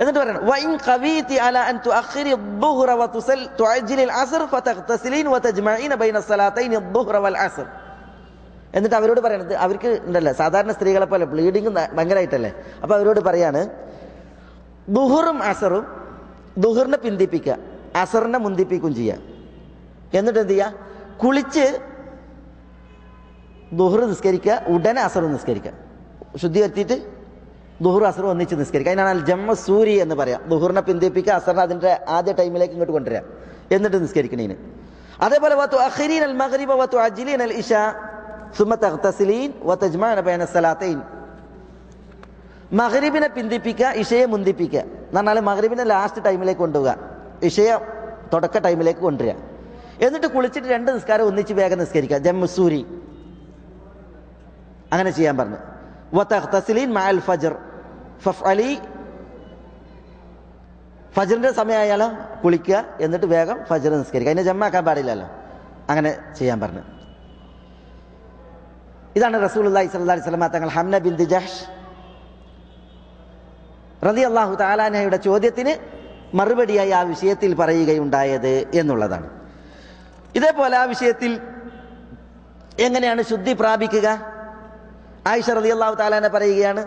എന്നിട്ട് പറയണം വഇൻ ഖവീതി അലാ അൻ തുഅഖിരി അദ്ദുഹ്റ വതുഅജ്ജിലി അൽഅസ്ർ ഫതഗ്തസിലീൻ വതജ്മഈന ബൈന അസ്സലാത്തൈനി അദ്ദുഹ്റ വൽ അസ്ർ. എന്നിട്ട് അവരോട് പറയണത്, അവർക്ക് ഉണ്ടല്ലോ സാധാരണ സ്ത്രീകളെ പോലെ ബ്ലീഡിങ് ഭയങ്കരമായിട്ടല്ലേ, അപ്പോൾ അവരോട് പറയാണ് ദുഹറും അസറും, ദുഹറിനെ പിന്തിപ്പിക്കുക, അസറിനെ മുന്തിപ്പിക്കുകയും ചെയ്യുക. എന്നിട്ട് എന്ത് ചെയ്യുക, കുളിച്ച് ദുഹർ നിസ്കരിക്കുക, ഉടനെ അസർ നിസ്കരിക്കുക, ശുദ്ധി വരുത്തിയിട്ട് ദുഹർ അസറും ഒന്നിച്ച് നിസ്കരിക്കുക. അതിനാണ് ജമ്മ സൂരി എന്ന് പറയാം. ദുഹറിനെ പിന്തിപ്പിക്കുക, അസറിനെ അതിൻ്റെ ആദ്യ ടൈമിലേക്ക് ഇങ്ങോട്ട് കൊണ്ടുവരിക, എന്നിട്ട് നിസ്കരിക്കണേന്. അതേപോലെ വതുഅഖിരീന അൽ മഗ്രിബ വതുഅജ്ജിലീന അൽ ഇശാ സുമ്മ തഗ്തസിലീൻ വതജ്മഅന ബൈന അസ്സലാത്തൈൻ, മഗ്രിബിനെ പിന്തിപ്പിക്കുക, ഇശയെ മുന്തിപ്പിക്കുക എന്ന് പറഞ്ഞാൽ മഗ്രിബിനെ ലാസ്റ്റ് ടൈമിലേക്ക് കൊണ്ടുപോവുക, ഇശയെ തുടക്ക ടൈമിലേക്ക് കൊണ്ടുവരിക. എന്നിട്ട് കുളിച്ചിട്ട് 2 നിസ്കാരം ഒന്നിച്ച് വേഗം നിസ്കരിക്കുക, ജമ്മുസൂരി, അങ്ങനെ ചെയ്യാൻ പറഞ്ഞു. വതഗ്തസിലീൻ മഅൽ ഫജ്ർ ഫഫ്അലി, ഫജ്റിന്റെ സമയമായാലോ കുളിക്കുക, എന്നിട്ട് വേഗം ഫജ്ർ നിസ്കരിക്കുക, അതിനെ ജമ്മാക്കാൻ പാടില്ലല്ലോ, അങ്ങനെ ചെയ്യാൻ പറഞ്ഞു. ഇതാണ് റസൂലുള്ളാഹി സ്വല്ലല്ലാഹു അലൈഹി വസല്ലം തങ്ങൾ ഹംന ബിൻത് ജഹ്ഷ് റളിയല്ലാഹു തആല അൻഹയുടെ ചോദ്യത്തിന് മറുപടിയായി ആ വിഷയത്തിൽ പറയുകയുണ്ടായത് എന്നുള്ളതാണ്. ഇതേപോലെ ആ വിഷയത്തിൽ എങ്ങനെയാണ് ശുദ്ധി പ്രാപിക്കുക? ആയിഷ റളിയല്ലാഹു തആല പറയുകയാണ്,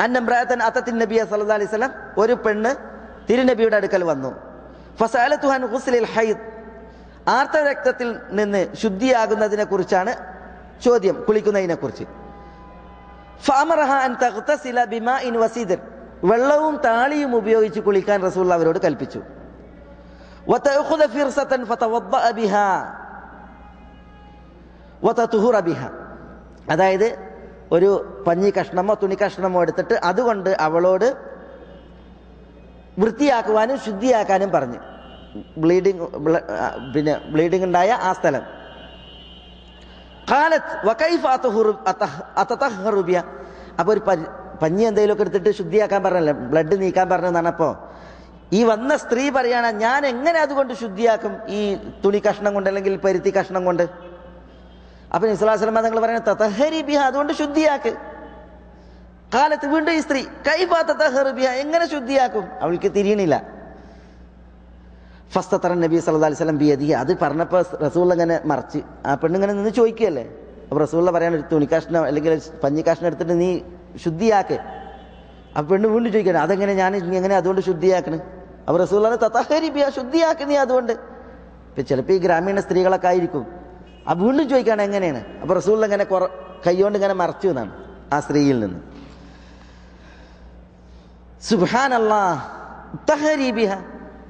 അന്നംറഅതൻ അത്തത്തിൻ നബിയ സല്ലല്ലാഹു അലൈഹി വസല്ലം, ഒരു പെണ്ണ് തിരുനബിയുടെ അടുക്കൽ വന്നു. ഫസഅലതുഹു അൻ ഗുസ്ലിൽ ഹൈദ്, ആർത്തവരക്തത്തിൽ നിന്ന് ശുദ്ധിയാകുന്നതിനെ കുറിച്ചാണ് ചോദ്യം, കുളിക്കുന്നതിനെ കുറിച്ച്. ഫഅമറഹ അൻ തഗ്തസില ബിമാഇൻ വസിദർ, വെള്ളവും താളിയും ഉപയോഗിച്ച് കുളിക്കാൻ റസൂലുള്ളാഹി അവരോട് കൽപ്പിച്ചു. വതഅഖുദ ഫിർസതൻ ഫതവദ്ദഅ ബിഹാ വതതുഹറ ബിഹാ, അതായത് ഒരു പഞ്ഞി കഷ്ണമോ തുണി കഷ്ണമോ എടുത്തിട്ട് അതുകൊണ്ട് അവളോട് വൃത്തിയാക്കുവാനും ശുദ്ധിയാക്കാനും പറഞ്ഞു. ബ്ലീഡിംഗ് ഉണ്ടായ ആ സ്ഥലം. ഖാലത്ത് വകൈഫ അതതഹറു ബിഹാ, അപ്പോൾ ഒരു പഞ്ഞി എന്തെങ്കിലുമൊക്കെ എടുത്തിട്ട് ശുദ്ധിയാക്കാൻ പറഞ്ഞല്ലേ, ബ്ലഡ് നീക്കാൻ പറഞ്ഞെന്നാണ്. അപ്പോൾ ഈ വന്ന സ്ത്രീ പറയാണ്, ഞാൻ എങ്ങനെ അതുകൊണ്ട് ശുദ്ധിയാക്കും, ഈ തുണി കഷ്ണം കൊണ്ട് അല്ലെങ്കിൽ പരുത്തി കഷ്ണം കൊണ്ട്? അപ്പൊ നബി സ്വല്ലല്ലാഹു അലൈഹി വസല്ലം തങ്ങൾ പറയുന്നത് തതഹരി ബിഹ, അതുകൊണ്ട് ശുദ്ധിയാക്ക്. കാലത്ത് വീണ്ടും ഈ സ്ത്രീ കൈഫ തതഹറു ബിഹ, എങ്ങനെ ശുദ്ധിയാക്കും? അവൾക്ക് തിരിയണില്ല. ഫസ്തതറ നബി സല്ലല്ലാഹു അലൈഹി വസല്ലം ബിയദിഹി, അത് പറഞ്ഞപ്പോൾ റസൂൽ ഇങ്ങനെ മറച്ച്, ആ പെണ്ണിങ്ങനെ നിന്ന് ചോദിക്കുകയല്ലേ. അപ്പോൾ റസൂൽ പറയാൻ, ഒരു തുണി കഷ്ണം അല്ലെങ്കിൽ പഞ്ഞി കഷ്ണം എടുത്തിട്ട് നീ ശുദ്ധിയാക്ക്. ആ പെണ്ണ് വീണ്ടും ചോദിക്കണം, അതെങ്ങനെ ഞാൻ എങ്ങനെ അതുകൊണ്ട് ശുദ്ധിയാക്കണ്? അപ്പോൾ റസൂൽ തതഹരി ബിഹ, ശുദ്ധിയാക്ക് നീ അതുകൊണ്ട്. ഇപ്പം ചിലപ്പോൾ ഈ ഗ്രാമീണ സ്ത്രീകളൊക്കെ ആയിരിക്കും, ആ വീണ്ടും ചോദിക്കുകയാണ് എങ്ങനെയാണ്. അപ്പോൾ റസൂൽ ഇങ്ങനെ കൈകൊണ്ട് ഇങ്ങനെ മറച്ചു എന്നാണ് ആ സ്ത്രീയിൽ നിന്ന്. സുബ്ഹാനല്ലാഹ് തഹരി ബിഹ,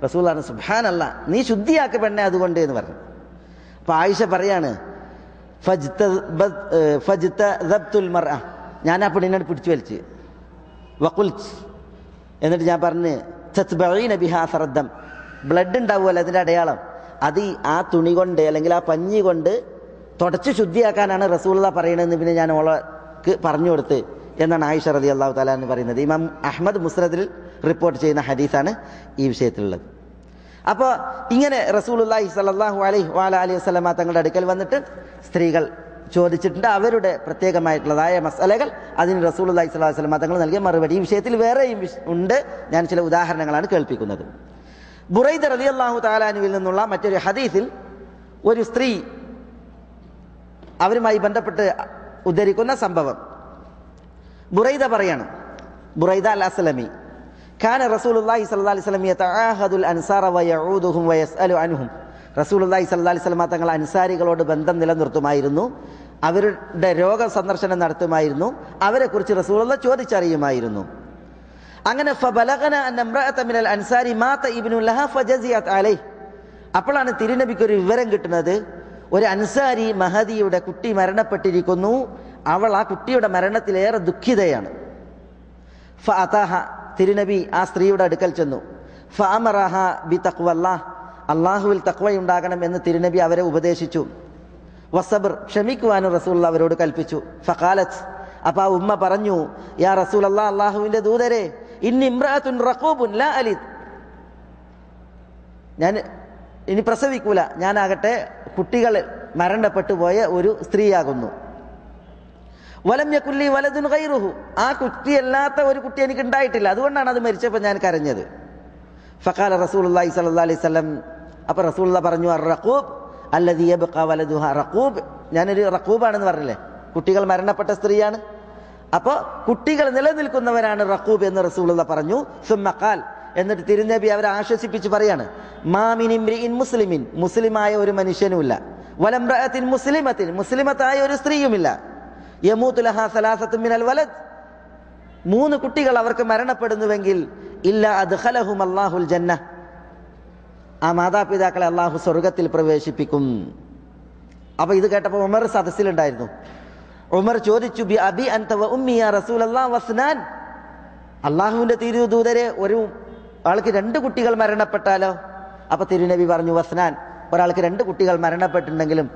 റസൂൽ പറഞ്ഞു സുബ്ഹാനല്ലാഹ്, നീ ശുദ്ധിയാക്ക് പെണ്ണെ അതുകൊണ്ട് എന്ന് പറഞ്ഞു. അപ്പോൾ ആയിഷ പറയാണ്, ഫജ്തദബ്തുൽ മർഅ, ഞാൻ ആ പെണ്ണിനോട് പിടിച്ചു വലിച്ച്, വഖുൽത്, എന്നിട്ട് ഞാൻ പറഞ്ഞ് തത്ബഈന ബിഹാ സറദ്ദം, ബ്ലഡ് ഉണ്ടാവുമല്ലോ അതിൻ്റെ അടയാളം, അത് ആ തുണി കൊണ്ട് അല്ലെങ്കിൽ ആ പഞ്ഞി കൊണ്ട് തുടച്ച് ശുദ്ധിയാക്കാനാണ് റസൂലുള്ളാഹി പറയണതെന്ന് പിന്നെ ഞാൻ ഓൾക്ക് പറഞ്ഞു കൊടുത്ത് എന്നാണ് ആയിഷ റളിയല്ലാഹു തആല എന്ന് പറയുന്നത്. ഇമാം അഹ്മദ് മുസ്നദിൽ റിപ്പോർട്ട് ചെയ്യുന്ന ഹദീസാണ് ഈ വിഷയത്തിലുള്ളത്. അപ്പോൾ ഇങ്ങനെ റസൂലുള്ളാഹി സ്വല്ലല്ലാഹു അലൈഹി വസല്ലമ തങ്ങളുടെ അടുക്കൽ വന്നിട്ട് സ്ത്രീകൾ ചോദിച്ചിട്ടുണ്ട്, അവരുടെ പ്രത്യേകമായിട്ടുള്ളതായ മസലകൾ, അതിന് റസൂലുള്ളാഹി സ്വല്ലല്ലാഹു അലൈഹി വസല്ലമ തങ്ങൾ നൽകിയ മറുപടി. ഈ വിഷയത്തിൽ വേറെയും ഉണ്ട്, ഞാൻ ചില ഉദാഹരണങ്ങളാണ് കേൾപ്പിക്കുന്നത്. ബുറൈദ റളിയല്ലാഹു തആല അൻഹുവിൽ നിന്നുള്ള മറ്റൊരു ഹദീസിൽ ഒരു സ്ത്രീ അവരുമായി ബന്ധപ്പെട്ട് ഉദ്ധരിക്കുന്ന സംഭവം. ബുറൈദ പറയാണ്, ബുറൈദ അൽ അസ്ലമി, കാന റസൂലുള്ളാഹി സ്വല്ലല്ലാഹു അലൈഹി വസല്ലം യതആഹദുൽ അൻസാറ വയഊദുഹും വയസ്അലു അൻഹും, റസൂലുള്ളാഹി സ്വല്ലല്ലാഹു അലൈഹി വസല്ലം തങ്ങൾ അൻസാരികളോട് ബന്ധം നിലനിർത്തുമായിരുന്നു, അവരുടെ രോഗ സന്ദർശനം നടത്തുമായിരുന്നു, അവരെക്കുറിച്ച് റസൂലുള്ളാഹി ചോദിച്ചറിയുമായിരുന്നു. അങ്ങനെ ഫബലഗന അന്ന ഇംറഅത മിനൽ അൻസാരി മാത ഇബ്നു ലഹാ ഫജസിഅത് അലൈഹി, അപ്പോഴാണ് തിരുനബിക്ക് ഒരു വിവരം കിട്ടുന്നത്, ഒരു അൻസാരി മഹദിയുടെ കുട്ടി മരണപ്പെട്ടിരിക്കുന്നു, അവൾ ആ കുട്ടിയുടെ മരണത്തിലേറെ ദുഃഖിതയാണ്. ഫഅതാഹ, തിരുനബി ആ സ്ത്രീയുടെ അടുക്കൽ ചെന്നു. ഫഅമറഹ ബിതഖ്വല്ലാഹ്, അല്ലാഹുവിൽ തഖ്വയുണ്ടാകണം എന്ന് തിരുനബി അവരെ ഉപദേശിച്ചു. വസബ്ർ, ക്ഷമിക്കുവാനും റസൂലുള്ളാഹി അവരോട് കൽപ്പിച്ചു. ഫഖാലത്ത്, അപ്പോൾ ആ ഉമ്മ പറഞ്ഞു, യാ റസൂലല്ലാഹ്, അല്ലാഹുവിൻ്റെ ദൂതരെ, ഇന്നി ഇംറഅത്തുൻ റഖൂബുൻ ലാ അലിദ്, ഞാൻ ഇനി പ്രസവിക്കൂല, ഞാനാകട്ടെ കുട്ടികൾ മരണപ്പെട്ടു പോയ ഒരു സ്ത്രീയാകുന്നു. വലം യകുല്ലി വലദുൻ ഗൈറുഹു, ആ കുട്ടിയല്ലാത്ത ഒരു കുട്ടി എനിക്ക് ഉണ്ടായിട്ടില്ല, അതുകൊണ്ടാണ് അത് മരിച്ചപ്പോൾ ഞാൻ കരഞ്ഞത്. ഫഖാല റസൂലുള്ളാഹി സ്വല്ലല്ലാഹു അലൈഹി വസല്ലം, അപ്പോൾ റസൂലുള്ളാഹി പറഞ്ഞു, അർ റഖൂബ് അല്ലദീ യബ്ഖാ വലദുഹാ റഖൂബ്, ഞാനൊരു റഖൂബാണെന്ന് പറഞ്ഞില്ലേ, കുട്ടികൾ മരണപ്പെട്ട സ്ത്രീയാണ്, അപ്പോൾ കുട്ടികൾ നിലനിൽക്കുന്നവരാണ് റഖൂബ് എന്ന് റസൂലുള്ളാഹി പറഞ്ഞു. സുമ്മ ഖാൽ, എന്നിട്ട് തിരുനബി അവരെ ആശ്വസിപ്പിച്ച് പറയാണ്, മാ മിൻ ഇംറിഇൻ മുസ്ലിമിൻ, മുസ്ലിമായ ഒരു മനുഷ്യനുമില്ല, വലംറഅത്തിൻ മുസ്ലിമത്തിൻ, മുസ്ലിമത്തായ ഒരു സ്ത്രീയുമില്ല, യമൂതു ലഹാ സലാസത്തുൻ മിനൽ വലദ്, 3 കുട്ടികൾ അവർക്ക് മരണപ്പെടുന്നുവെങ്കിൽ, ഇല്ല അദ്ഖലഹും അല്ലാഹുൽ ജന്ന, ആ മാതാപിതാക്കളെ അള്ളാഹു സ്വർഗത്തിൽ പ്രവേശിപ്പിക്കും. അപ്പോൾ ഇത് കേട്ടപ്പോൾ ഉമർ സദസ്സിലുണ്ടായിരുന്നു. ഉമർ ചോദിച്ചു, ബി അബി അൻത വ ഉമ്മി യാ റസൂലല്ലാഹ് വസ്നാൻ, അള്ളാഹുവിൻ്റെ തിരുദൂതരെ, ഒരു ആൾക്ക് 2 കുട്ടികൾ മരണപ്പെട്ടാലോ? അപ്പോൾ തിരുനബി പറഞ്ഞു, വസ്നാൻ, ഒരാൾക്ക് 2 കുട്ടികൾ മരണപ്പെട്ടിട്ടുണ്ടെങ്കിലും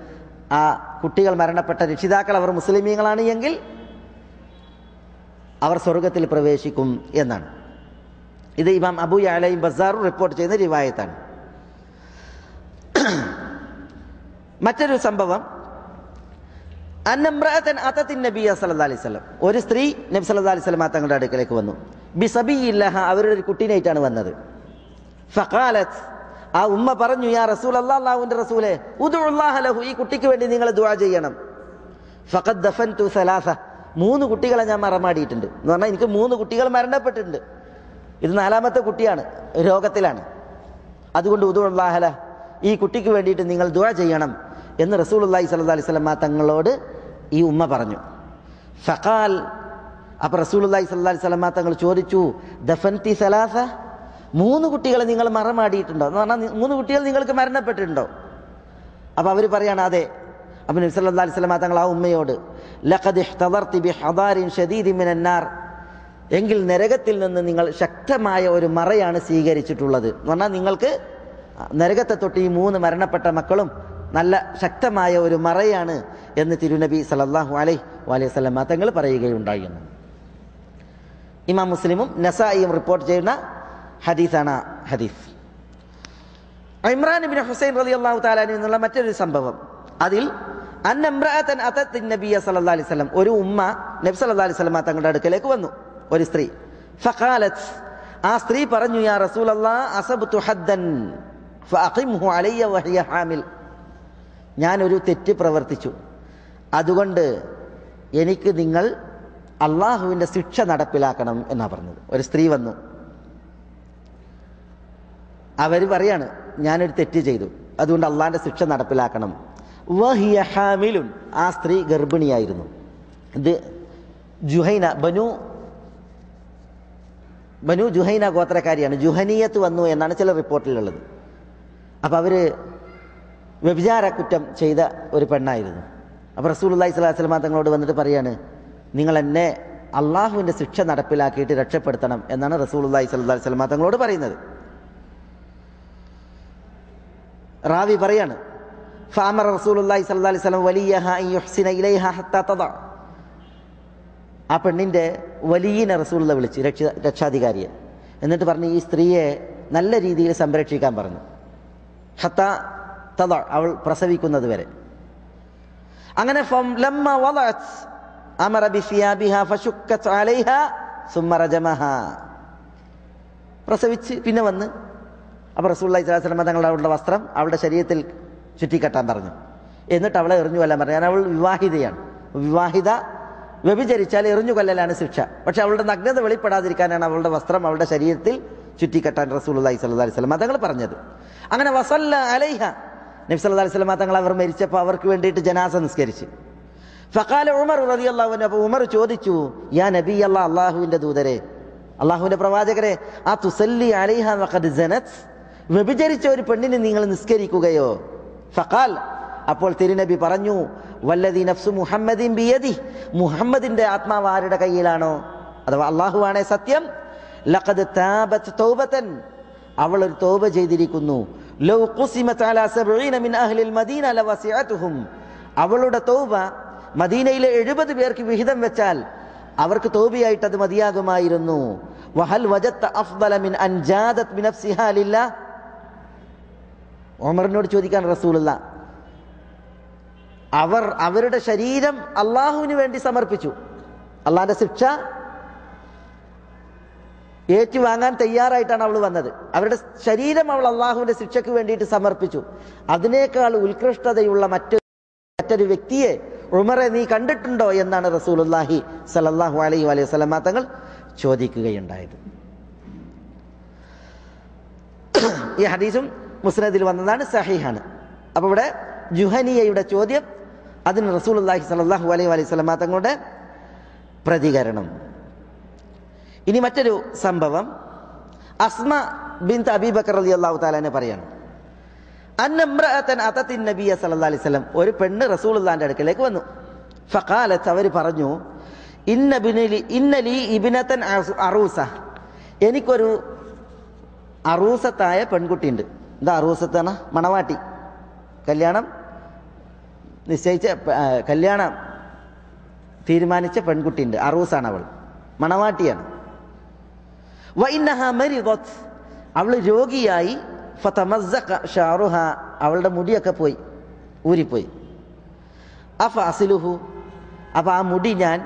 ആ കുട്ടികൾ മരണപ്പെട്ട രക്ഷിതാക്കൾ അവർ മുസ്ലിമീങ്ങളാണ് എങ്കിൽ അവർ സ്വർഗത്തിൽ പ്രവേശിക്കും എന്നാണ്. ഇത് ഇമാം അബൂ യഅലയും ബസ്സാറും റിപ്പോർട്ട് ചെയ്യുന്ന റിവായത്താണ്. മറ്റൊരു സംഭവം, അന്നംറഅതൻ അതത്തിൻ നബിയ സല്ലല്ലാഹു അലൈഹി വസല്ലം, ഒരു സ്ത്രീ നബി സല്ലല്ലാഹു അലൈഹി വസല്ലം തങ്ങളുടെ അടുക്കലേക്ക് വന്നു. ബിസബിയില്ലഹ, അവരുടെ ഒരു കുട്ടീനായിട്ടാണ് വന്നത്. ഫഖാലത്ത്, ആ ഉമ്മ പറഞ്ഞു, യാ റസൂലല്ലാഹ്, അല്ലാഹുവിന്റെ റസൂലേ, ഉദ്ഉല്ലാഹ ലഹു, ഈ കുട്ടിക്ക് വേണ്ടി നിങ്ങൾ ദുആ ചെയ്യണം. ഫഖദ് ദഫൻതു സലാസ, 3 കുട്ടികളെ ഞാൻ മറമാടിയിട്ടുണ്ട് എന്ന് പറഞ്ഞാൽ എനിക്ക് 3 കുട്ടികൾ മരണപ്പെട്ടിട്ടുണ്ട്. ഇത് 4ാമത്തെ കുട്ടിയാണ്, രോഗത്തിലാണ്. അതുകൊണ്ട് ഉദ്ഉല്ലാഹ ലഹു, ഈ കുട്ടിക്ക് വേണ്ടിയിട്ട് നിങ്ങൾ ദുആ ചെയ്യണം എന്ന് റസൂലുള്ളാഹി സ്വല്ലല്ലാഹി അലൈഹി വസല്ലം തങ്ങളോട് ഈ ഉമ്മ പറഞ്ഞു. ഫഖാൽ, അപ്പോൾ റസൂലുള്ളാഹി സ്വല്ലല്ലാഹി അലൈഹി വസല്ലം തങ്ങൾ ചോദിച്ചു, ദഫൻതി സലാസ, 3 കുട്ടികളെ നിങ്ങൾ മറമാടിയിട്ടുണ്ടോ എന്ന് പറഞ്ഞാൽ 3 കുട്ടികൾ നിങ്ങൾക്ക് മരണപ്പെട്ടിട്ടുണ്ടോ? അപ്പോൾ അവർ പറയാണ് അതെ. അപ്പോൾ നബി സല്ലല്ലാഹി അലൈഹി വസല്ലം തങ്ങൾ ആ ഉമ്മയോട്, ലഖദ് ഇഹ്തദർതി ബിഹദാരിൻ ശദീദിൻ മിനൻ നാർ, എങ്കിൽ നരകത്തിൽ നിന്ന് നിങ്ങൾ ശക്തമായ ഒരു മറയാണ് സ്വീകരിച്ചിട്ടുള്ളത് എന്ന് പറഞ്ഞാൽ നിങ്ങൾക്ക് നരകത്തെ തൊട്ട് ഈ 3 മരണപ്പെട്ട മക്കളും നല്ല ശക്തമായ ഒരു മറയാണ് എന്ന് തിരുനബി സല്ലല്ലാഹു അലൈഹി വസല്ലം തങ്ങൾ പറയുകയുണ്ടായി. ഇമാം മുസ്ലിമും നസായിയും റിപ്പോർട്ട് ചെയ്യുന്ന ഹദീസാണ് ഹദീസ്. ഇമ്രാൻ ഇബ്നു ഹുസൈൻ റളിയല്ലാഹു തആല അൻഹു എന്നുള്ള മറ്റൊരു സംഭവം, അതിൽ അന്നംറഅതൻ അതത് നബിയ സല്ലല്ലാഹു അലൈഹി വസല്ലം, ഒരു ഉമ്മ നബി സല്ലല്ലാഹു അലൈഹി വസല്ലം തങ്ങളുടെ അടുക്കലേക്ക് വന്നു, ഒരു സ്ത്രീ. ഫഖാലത്, ആ സ്ത്രീ പറഞ്ഞു, യാ റസൂലല്ലാഹ്, അസബ്തു ഹദ്ദൻ ഫഅഖിംഹു അലയ്യ വഹിയ ഹാമിൽ, ഞാനൊരു തെറ്റ് പ്രവർത്തിച്ചു, അതുകൊണ്ട് എനിക്ക് നിങ്ങൾ അള്ളാഹുവിൻ്റെ ശിക്ഷ നടപ്പിലാക്കണം എന്നാണ് പറഞ്ഞത്. ഒരു സ്ത്രീ വന്നു, അവർ പറയാണ് ഞാനൊരു തെറ്റ് ചെയ്തു, അതുകൊണ്ട് അള്ളാഹിൻ്റെ ശിക്ഷ നടപ്പിലാക്കണം. വഹിയ ഹാമിലുൻ, ആ സ്ത്രീ ഗർഭിണിയായിരുന്നു. ഇത് ജുഹൈന, ബനു ജുഹൈന ഗോത്രക്കാരിയാണ്. ജുഹനിയത്ത് വന്നു എന്നാണ് ചില റിപ്പോർട്ടിലുള്ളത്. അപ്പോൾ അവർ വ്യഭിചാര കുറ്റം ചെയ്ത ഒരു പെണ്ണായിരുന്നു. അപ്പോൾ റസൂലുള്ളാഹി സ്വല്ലല്ലാഹി അലൈഹി വസല്ലം തങ്ങളോട് വന്നിട്ട് പറയാണ്, നിങ്ങൾ എന്നെ അള്ളാഹുവിൻ്റെ ശിക്ഷ നടപ്പിലാക്കിയിട്ട് രക്ഷപ്പെടുത്തണം എന്നാണ് റസൂലുള്ളാഹി സ്വല്ലല്ലാഹി അലൈഹി വസല്ലം തങ്ങളോട് പറയുന്നത്. റാവി പറയാണ്, ഫഅമറ റസൂലുള്ളാഹി സ്വല്ലല്ലാഹി അലൈഹി വസല്ലം വലിയഹ അൻ യുഹ്സിന ഇലൈഹ ഹത്താ തദ, ആ പെണ്ണിൻ്റെ വലിയനെ റസൂലുള്ളാഹി വിളിച്ച്, രക്ഷാധികാരിയെ, എന്നിട്ട് പറഞ്ഞു ഈ സ്ത്രീയെ നല്ല രീതിയിൽ സംരക്ഷിക്കാൻ പറഞ്ഞു. ഹത്താ തദ, അവൾ പ്രസവിക്കുന്നത് വരെ. അങ്ങനെ ലമ്മ വളഅത് അമറ ബിസിയാബിഹാ ഫശുക്കത് അലൈഹാ സുമ്മ റജമഹാ, പ്രസവിച്ച് പിന്നെ വന്ന് അപ്പോൾ റസൂലുള്ളാഹി സ്വല്ലല്ലാഹി അലൈഹി വസല്ലം തങ്ങളുടെ അവളുടെ വസ്ത്രം അവളുടെ ശരീരത്തിൽ ചുറ്റിക്കെട്ടാൻ പറഞ്ഞു. എന്നിട്ട് അവളെ എറിഞ്ഞു കൊല്ലാൻ പറഞ്ഞു. കാരണം അവൾ വിവാഹിതയാണ്. വിവാഹിത വ്യഭിചരിച്ചാൽ എറിഞ്ഞു കൊല്ലലാണ് ശിക്ഷ. പക്ഷെ അവളുടെ നഗ്നത വെളിപ്പെടാതിരിക്കാനാണ് അവളുടെ വസ്ത്രം അവളുടെ ശരീരത്തിൽ ചുറ്റിക്കെട്ടാൻ റസൂലുള്ളാഹി സ്വല്ലല്ലാഹി അലൈഹി വസല്ലം തങ്ങൾ പറഞ്ഞത്. അങ്ങനെ വസല്ല അലൈഹ, നബി സല്ലല്ലാഹു അലൈഹി വസല്ലം തങ്ങൾ അവർ മരിച്ചപ്പോൾ അവർക്ക് വേണ്ടിയിട്ട് ജനാസ നിസ്കരിച്ച്. ഫഖാല ഉമർ റളിയല്ലാഹു അൻഹു, അപ്പോൾ ഉമർ ചോദിച്ചു, യാ നബി അല്ലാഹ്, അള്ളാഹുവിൻ്റെ ദൂതരെ, അള്ളാഹുവിൻ്റെ പ്രവാചകരെ, ആ തുസല്ലി അലൈഹ വഖദ് സനത്, വ്യഭിചരിച്ച ഒരു പെണ്ണിന് നിങ്ങൾ നിസ്കരിക്കുകയോ? ഫഖാൽ, അപ്പോൾ തിരുനബി പറഞ്ഞു, വല്ലദി നഫ്സു മുഹമ്മദിൻ ബിയദി, മുഹമ്മദിന്റെ ആത്മാവ് ആരുടെ കയ്യിലാണോ, അഥവാ അള്ളാഹുവാണേ സത്യം, ലഖദ് താബത് തൗബതൻ, അവൾ ഒരു തൗബ ചെയ്തിരിക്കുന്നു. ലൗ ഖുസിമത് അലാ 70 മിൻ അഹ്ലിൽ മദീന ലവസിഅതുഹും, അവളുടെ തൗബ മദീനയിലെ 70 പേർക്ക് വിഹിതം വെച്ചാൽ അവർക്ക് തൗബയായിട്ട് അത് മതിയാകുമായിരുന്നു. വഹൽ വജത്ത അഫ്ദല മിൻ അൻ ജാദത് ബിനഫ്സിഹാ ലില്ലാഹ്, ഉമറിനോട് ചോദിക്കാൻ റസൂലുള്ളാഹ്, അവരുടെ ശരീരം അള്ളാഹുവിന് വേണ്ടി സമർപ്പിച്ചു, അള്ളാഹിന്റെ ശിക്ഷ ഏറ്റുവാങ്ങാൻ തയ്യാറായിട്ടാണ് അവൾ വന്നത്. അവരുടെ ശരീരം അവൾ അള്ളാഹുവിന്റെ ശിക്ഷയ്ക്ക് വേണ്ടിയിട്ട് സമർപ്പിച്ചു. അതിനേക്കാൾ ഉത്കൃഷ്ടതയുള്ള മറ്റൊരു വ്യക്തിയെ ഉമറെ നീ കണ്ടിട്ടുണ്ടോ എന്നാണ് റസൂലുള്ളാഹി സ്വല്ലല്ലാഹു അലൈഹി വസല്ലം തങ്ങൾ ചോദിക്കുകയുണ്ടായത്. ഈ ഹദീസും മുസ്നദിൽ വന്നതാണ്, സഹീഹാണ്. അപ്പോൾ ഇവിടെ ജുഹനിയയുടെ ചോദ്യം, അതിന് റസൂലുള്ളാഹി സ്വല്ലല്ലാഹു അലൈഹി വസല്ലം തങ്ങളുടെ പ്രതികരണം. ഇനി മറ്റൊരു സംഭവം, അസ്മ ബിൻത് അബീ ബക്കർ റളിയല്ലാഹു തആല അൻഹ പറയാണ്, അന്നംറഅതൻ അതത്തിൻ നബിയ സല്ലല്ലാഹു അലൈഹി വസല്ലം, ഒരു പെണ്ണ് റസൂലുള്ളാഹിന്റെ അടുക്കലേക്ക് വന്നു. ഫഖാലത്ത്, അവർ പറഞ്ഞു, ഇന്നലി ഇബ്നതൻ അറൂസ, എനിക്കൊരു അറൂസത്തായ പെൺകുട്ടിയുണ്ട്. എന്താ അറൂസത്താണ്? മണവാട്ടി, കല്യാണം നിശ്ചയിച്ച, കല്യാണം തീരുമാനിച്ച പെൺകുട്ടിയുണ്ട്. അറൂസാണ് അവൾ, മണവാട്ടിയാണ്. വഇന്നഹാ മരിദത്, അവൾ രോഗിയായി. ഫതമസ്സഖ ഷഅറുഹ, അവളുടെ മുടിയൊക്കെ പോയി, ഊരിപ്പോയി. അഫ അസ്ലുഹു, അപ്പോൾ ആ മുടി ഞാൻ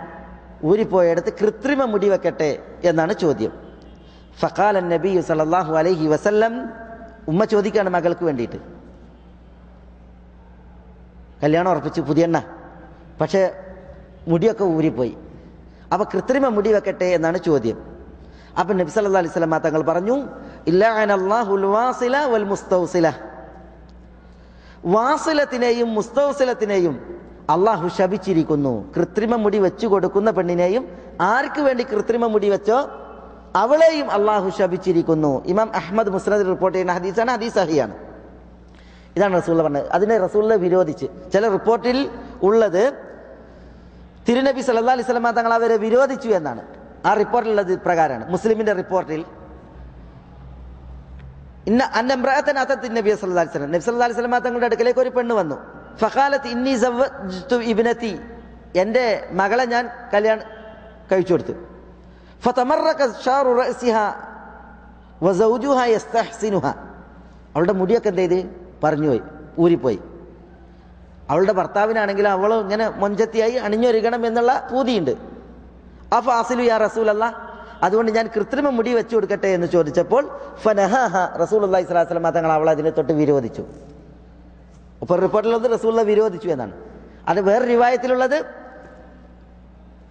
ഊരിപ്പോയെടുത്ത് കൃത്രിമ മുടി വെക്കട്ടെ എന്നാണ് ചോദ്യം. ഫഖാല നബി സല്ലല്ലാഹു അലൈഹി വസല്ലം ഉമ്മ ചോദിക്കുകയാണ് മകൾക്ക് വേണ്ടിയിട്ട്. കല്യാണം ഉറപ്പിച്ചു, പുതിയ എണ്ണ, പക്ഷേ മുടിയൊക്കെ ഊരിപ്പോയി. അപ്പോൾ കൃത്രിമ മുടി വെക്കട്ടെ എന്നാണ് ചോദ്യം. അപ്പം നബി സല്ലല്ലാഹു അലൈഹി വസല്ലം തങ്ങൾ പറഞ്ഞു, ഇല്ലഅനല്ലാഹുൽ വാസില വൽ മുസ്തൗസില, വാസിലത്തിനെയും മുസ്തൗസിലത്തിനെയും അള്ളാഹു ശപിച്ചിരിക്കുന്നു. കൃത്രിമ മുടി വെച്ചു കൊടുക്കുന്ന പെണ്ണിനെയും ആർക്ക് വേണ്ടി കൃത്രിമ മുടി വെച്ചോ അവളെയും അള്ളാഹു ശപിച്ചിരിക്കുന്നു. ഇമാം അഹ്മദ് മുസ്നദിൽ റിപ്പോർട്ട് ചെയ്യുന്ന ഹദീസാണ്, ഹദീസ് സഹിയാണ്. ഇതാണ് റസൂൽ പറഞ്ഞത്. അതിനെ റസൂലിനെ വിരോധിച്ച് ചില റിപ്പോർട്ടിൽ ഉള്ളത് തിരുനബി സല്ലല്ലാഹു അലൈഹി വസല്ലം തങ്ങൾ അവരെ വിരോധിച്ചു എന്നാണ്. ആ റിപ്പോർട്ടിലുള്ളത് പ്രകാരമാണ്. മുസ്ലിമിന്റെ റിപ്പോർട്ടിൽ നബി സല്ലല്ലാഹു അലൈഹി വസല്ലം തങ്ങളുടെ അടുക്കലേക്ക് ഒരു പെണ്ണ് വന്നു. ഫഖാലത്ത് ഇന്നി സവ്വജ്തു ഇബ്നതി, എൻ്റെ മകളെ ഞാൻ കല്യാണം കഴിച്ചു കൊടുത്തു. ഫതമറക ശാറു റഅസിഹാ വസൗജുഹാ യസ്തഹ്സിനുഹാ, അവളുടെ മുടിയൊക്കെ എന്ത് ചെയ്ത് പറഞ്ഞുപോയി, ഊരിപ്പോയി. അവളുടെ ഭർത്താവിനാണെങ്കിൽ അവൾ ഇങ്ങനെ മൊഞ്ചത്തിയായി അണിഞ്ഞൊരുങ്ങണം എന്നുള്ള പൂതിയുണ്ട്. അഫാസിലു യാ റസൂലല്ലാഹ്, അതുകൊണ്ട് ഞാൻ കൃത്രിമ മുടി വെച്ചു കൊടുക്കട്ടെ എന്ന് ചോദിച്ചപ്പോൾ ഫനഹാഹ റസൂലുള്ളാഹി സ്വല്ലല്ലാഹു അലൈഹി വസല്ലം തങ്ങൾ അവളെ അതിനെ തൊട്ട് വിരോധിച്ചു. ഇപ്പോൾ റിപ്പോർട്ടിലുള്ളത് റസൂലുള്ളാഹി വിരോധിച്ചു എന്നാണ്. അത് വേറെ റിവായത്തിലുള്ളത്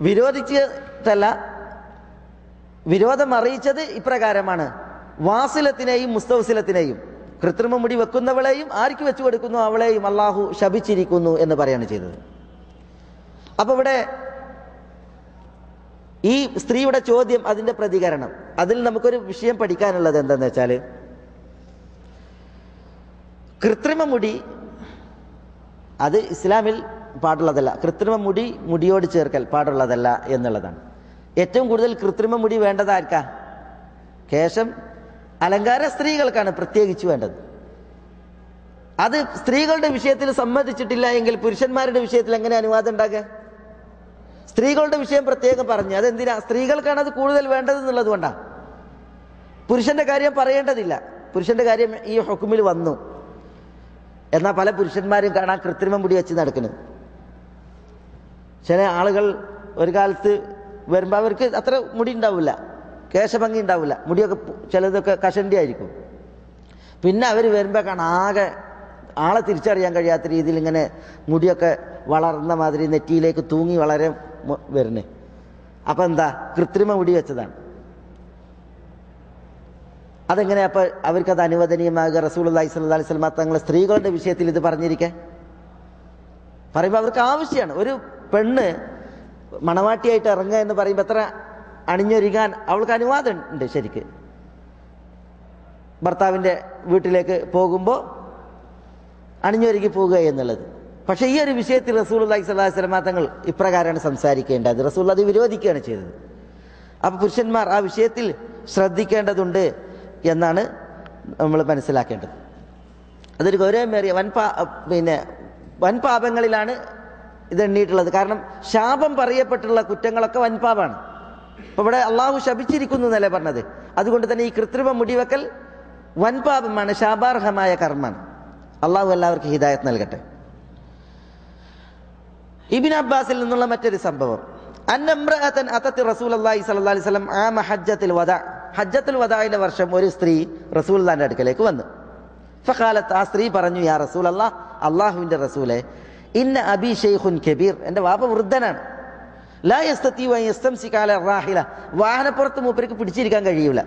വിരോധിച്ചതല്ല, വിരോധം അറിയിച്ചത് ഇപ്രകാരമാണ്: വാസിലത്തിനെയും മുസ്തൗസിലത്തിനെയും, കൃത്രിമ മുടി വെക്കുന്നവളെയും ആർക്ക് വെച്ചു കൊടുക്കുന്നു അവളെയും അള്ളാഹു ശപിച്ചിരിക്കുന്നു എന്ന് പറയാണ് ചെയ്തത്. അപ്പൊ ഇവിടെ ഈ സ്ത്രീയുടെ ചോദ്യം, അതിന്റെ പ്രതികരണം, അതിൽ നമുക്കൊരു വിഷയം പഠിക്കാനുള്ളത് എന്താന്ന് വെച്ചാൽ, കൃത്രിമ മുടി അത് ഇസ്ലാമിൽ പാടുള്ളതല്ല. കൃത്രിമ മുടി മുടിയോട് ചേർക്കൽ പാടുള്ളതല്ല എന്നുള്ളതാണ്. ഏറ്റവും കൂടുതൽ കൃത്രിമ മുടി വേണ്ടത് ആർക്കാ? കേശം അലങ്കാര സ്ത്രീകൾക്കാണ് പ്രത്യേകിച്ച് വേണ്ടത്. അത് സ്ത്രീകളുടെ വിഷയത്തിൽ സമ്മതിച്ചിട്ടില്ല എങ്കിൽ പുരുഷന്മാരുടെ വിഷയത്തിൽ എങ്ങനെ അനുവാദം ഉണ്ടാകുക? സ്ത്രീകളുടെ വിഷയം പ്രത്യേകം പറഞ്ഞു. അതെന്തിനാ? സ്ത്രീകൾക്കാണ് അത് കൂടുതൽ വേണ്ടത് എന്നുള്ളത് കൊണ്ടാണ്. പുരുഷന്റെ കാര്യം പറയേണ്ടതില്ല. പുരുഷന്റെ കാര്യം ഈ ഹുക്കുമിൽ വന്നു. എന്നാൽ പല പുരുഷന്മാരും കാണാൻ കൃത്രിമ മുടി വെച്ച് നടക്കുന്നത്. ചില ആളുകൾ ഒരു കാലത്ത് വരുമ്പോൾ അവർക്ക് അത്ര മുടി ഉണ്ടാവില്ല, കേശഭംഗി ഉണ്ടാവില്ല, മുടിയൊക്കെ ചിലതൊക്കെ കഷണ്ടി ആയിരിക്കും. പിന്നെ അവർ വരുമ്പോൾ കാണാൻ ആകെ ആളെ തിരിച്ചറിയാൻ കഴിയാത്ത രീതിയിൽ ഇങ്ങനെ മുടിയൊക്കെ വളർന്ന മാതിരി നെറ്റിയിലേക്ക് തൂങ്ങി വളരെ വരുന്നേ. അപ്പം എന്താ? കൃത്രിമ മുടി വെച്ചതാണ്. അതെങ്ങനെ അപ്പം അവർക്കത് അനുവദനീയമാകുക? റസൂലുള്ളാഹി സ്വല്ലല്ലാഹു അലൈഹി വസല്ലം തങ്ങൾ സ്ത്രീകളുടെ വിഷയത്തിൽ ഇത് പറഞ്ഞിരിക്കെ പറയുമ്പോൾ അവർക്ക് ആവശ്യമാണ്. ഒരു പെണ്ണ് മണവാട്ടിയായിട്ട് ഇറങ്ങുക എന്ന് പറയുമ്പോൾ എത്ര അണിഞ്ഞൊരുങ്ങാൻ അവൾക്ക് അനുവാദം ഉണ്ട് ശരിക്ക്. ഭർത്താവിൻ്റെ വീട്ടിലേക്ക് പോകുമ്പോൾ അണിഞ്ഞൊരുങ്ങി പോകുക എന്നുള്ളത്. പക്ഷേ ഈ ഒരു വിഷയത്തിൽ റസൂലുള്ളാഹി സ്വല്ലല്ലാഹു അലൈഹി വസല്ലം തങ്ങൾ ഇപ്രകാരമാണ് സംസാരിക്കേണ്ടത്. റസൂൽ അത് വിരോധിക്കുകയാണ് ചെയ്തത്. അപ്പോൾ പുരുഷന്മാർ ആ വിഷയത്തിൽ ശ്രദ്ധിക്കേണ്ടതുണ്ട് എന്നാണ് നമ്മൾ മനസ്സിലാക്കേണ്ടത്. അതൊരു ഗൗരവമേറിയ വൻപാപങ്ങളിലാണ് ഇത് എണ്ണിയിട്ടുള്ളത്. കാരണം ശാപം പറയപ്പെട്ടുള്ള കുറ്റങ്ങളൊക്കെ വൻപാപാണ്. അപ്പോൾ ഇവിടെ അള്ളാഹു ശപിച്ചിരിക്കുന്നു എന്നല്ലേ പറഞ്ഞത്. അതുകൊണ്ട് തന്നെ ഈ കൃത്രിമ മുടിവെക്കൽ വൻപാപമാണ്, ശാപാർഹമായ കർമ്മമാണ്. അള്ളാഹു എല്ലാവർക്കും ഹിദായത്ത് നൽകട്ടെ. ഇബ്നു അബ്ബാസിൽ നിന്നുള്ള മറ്റൊരു സംഭവം, അന്നംറഅതൻ അതത്തി റസൂലുള്ളാഹി സ്വല്ലല്ലാഹു അലൈഹി വസല്ലം ആമ ഹജ്ജത്തുൽ വദാ, ഹജ്ജത്തുൽ വദാഇന്റെ വർഷം ഒരു സ്ത്രീ റസൂലുള്ളാഹിന്റെ അടുക്കലേക്ക് വന്നു. ഫഖാലത്ത്, ആ സ്ത്രീ പറഞ്ഞു, യാ റസൂലല്ലാഹ്, അള്ളാഹുവിന്റെ റസൂലേ, ഇന്ന അബി ശൈഖുൻ കബീർ, എൻ്റെ വാപ്പ വൃദ്ധനാണ്. ലാ യസ്തതിഉ അൻ യസ്തംസിക അല റാഹില, വാഹനപ്പുറത്ത് മൂപ്പർക്ക് പിടിച്ചിരിക്കാൻ കഴിയൂല.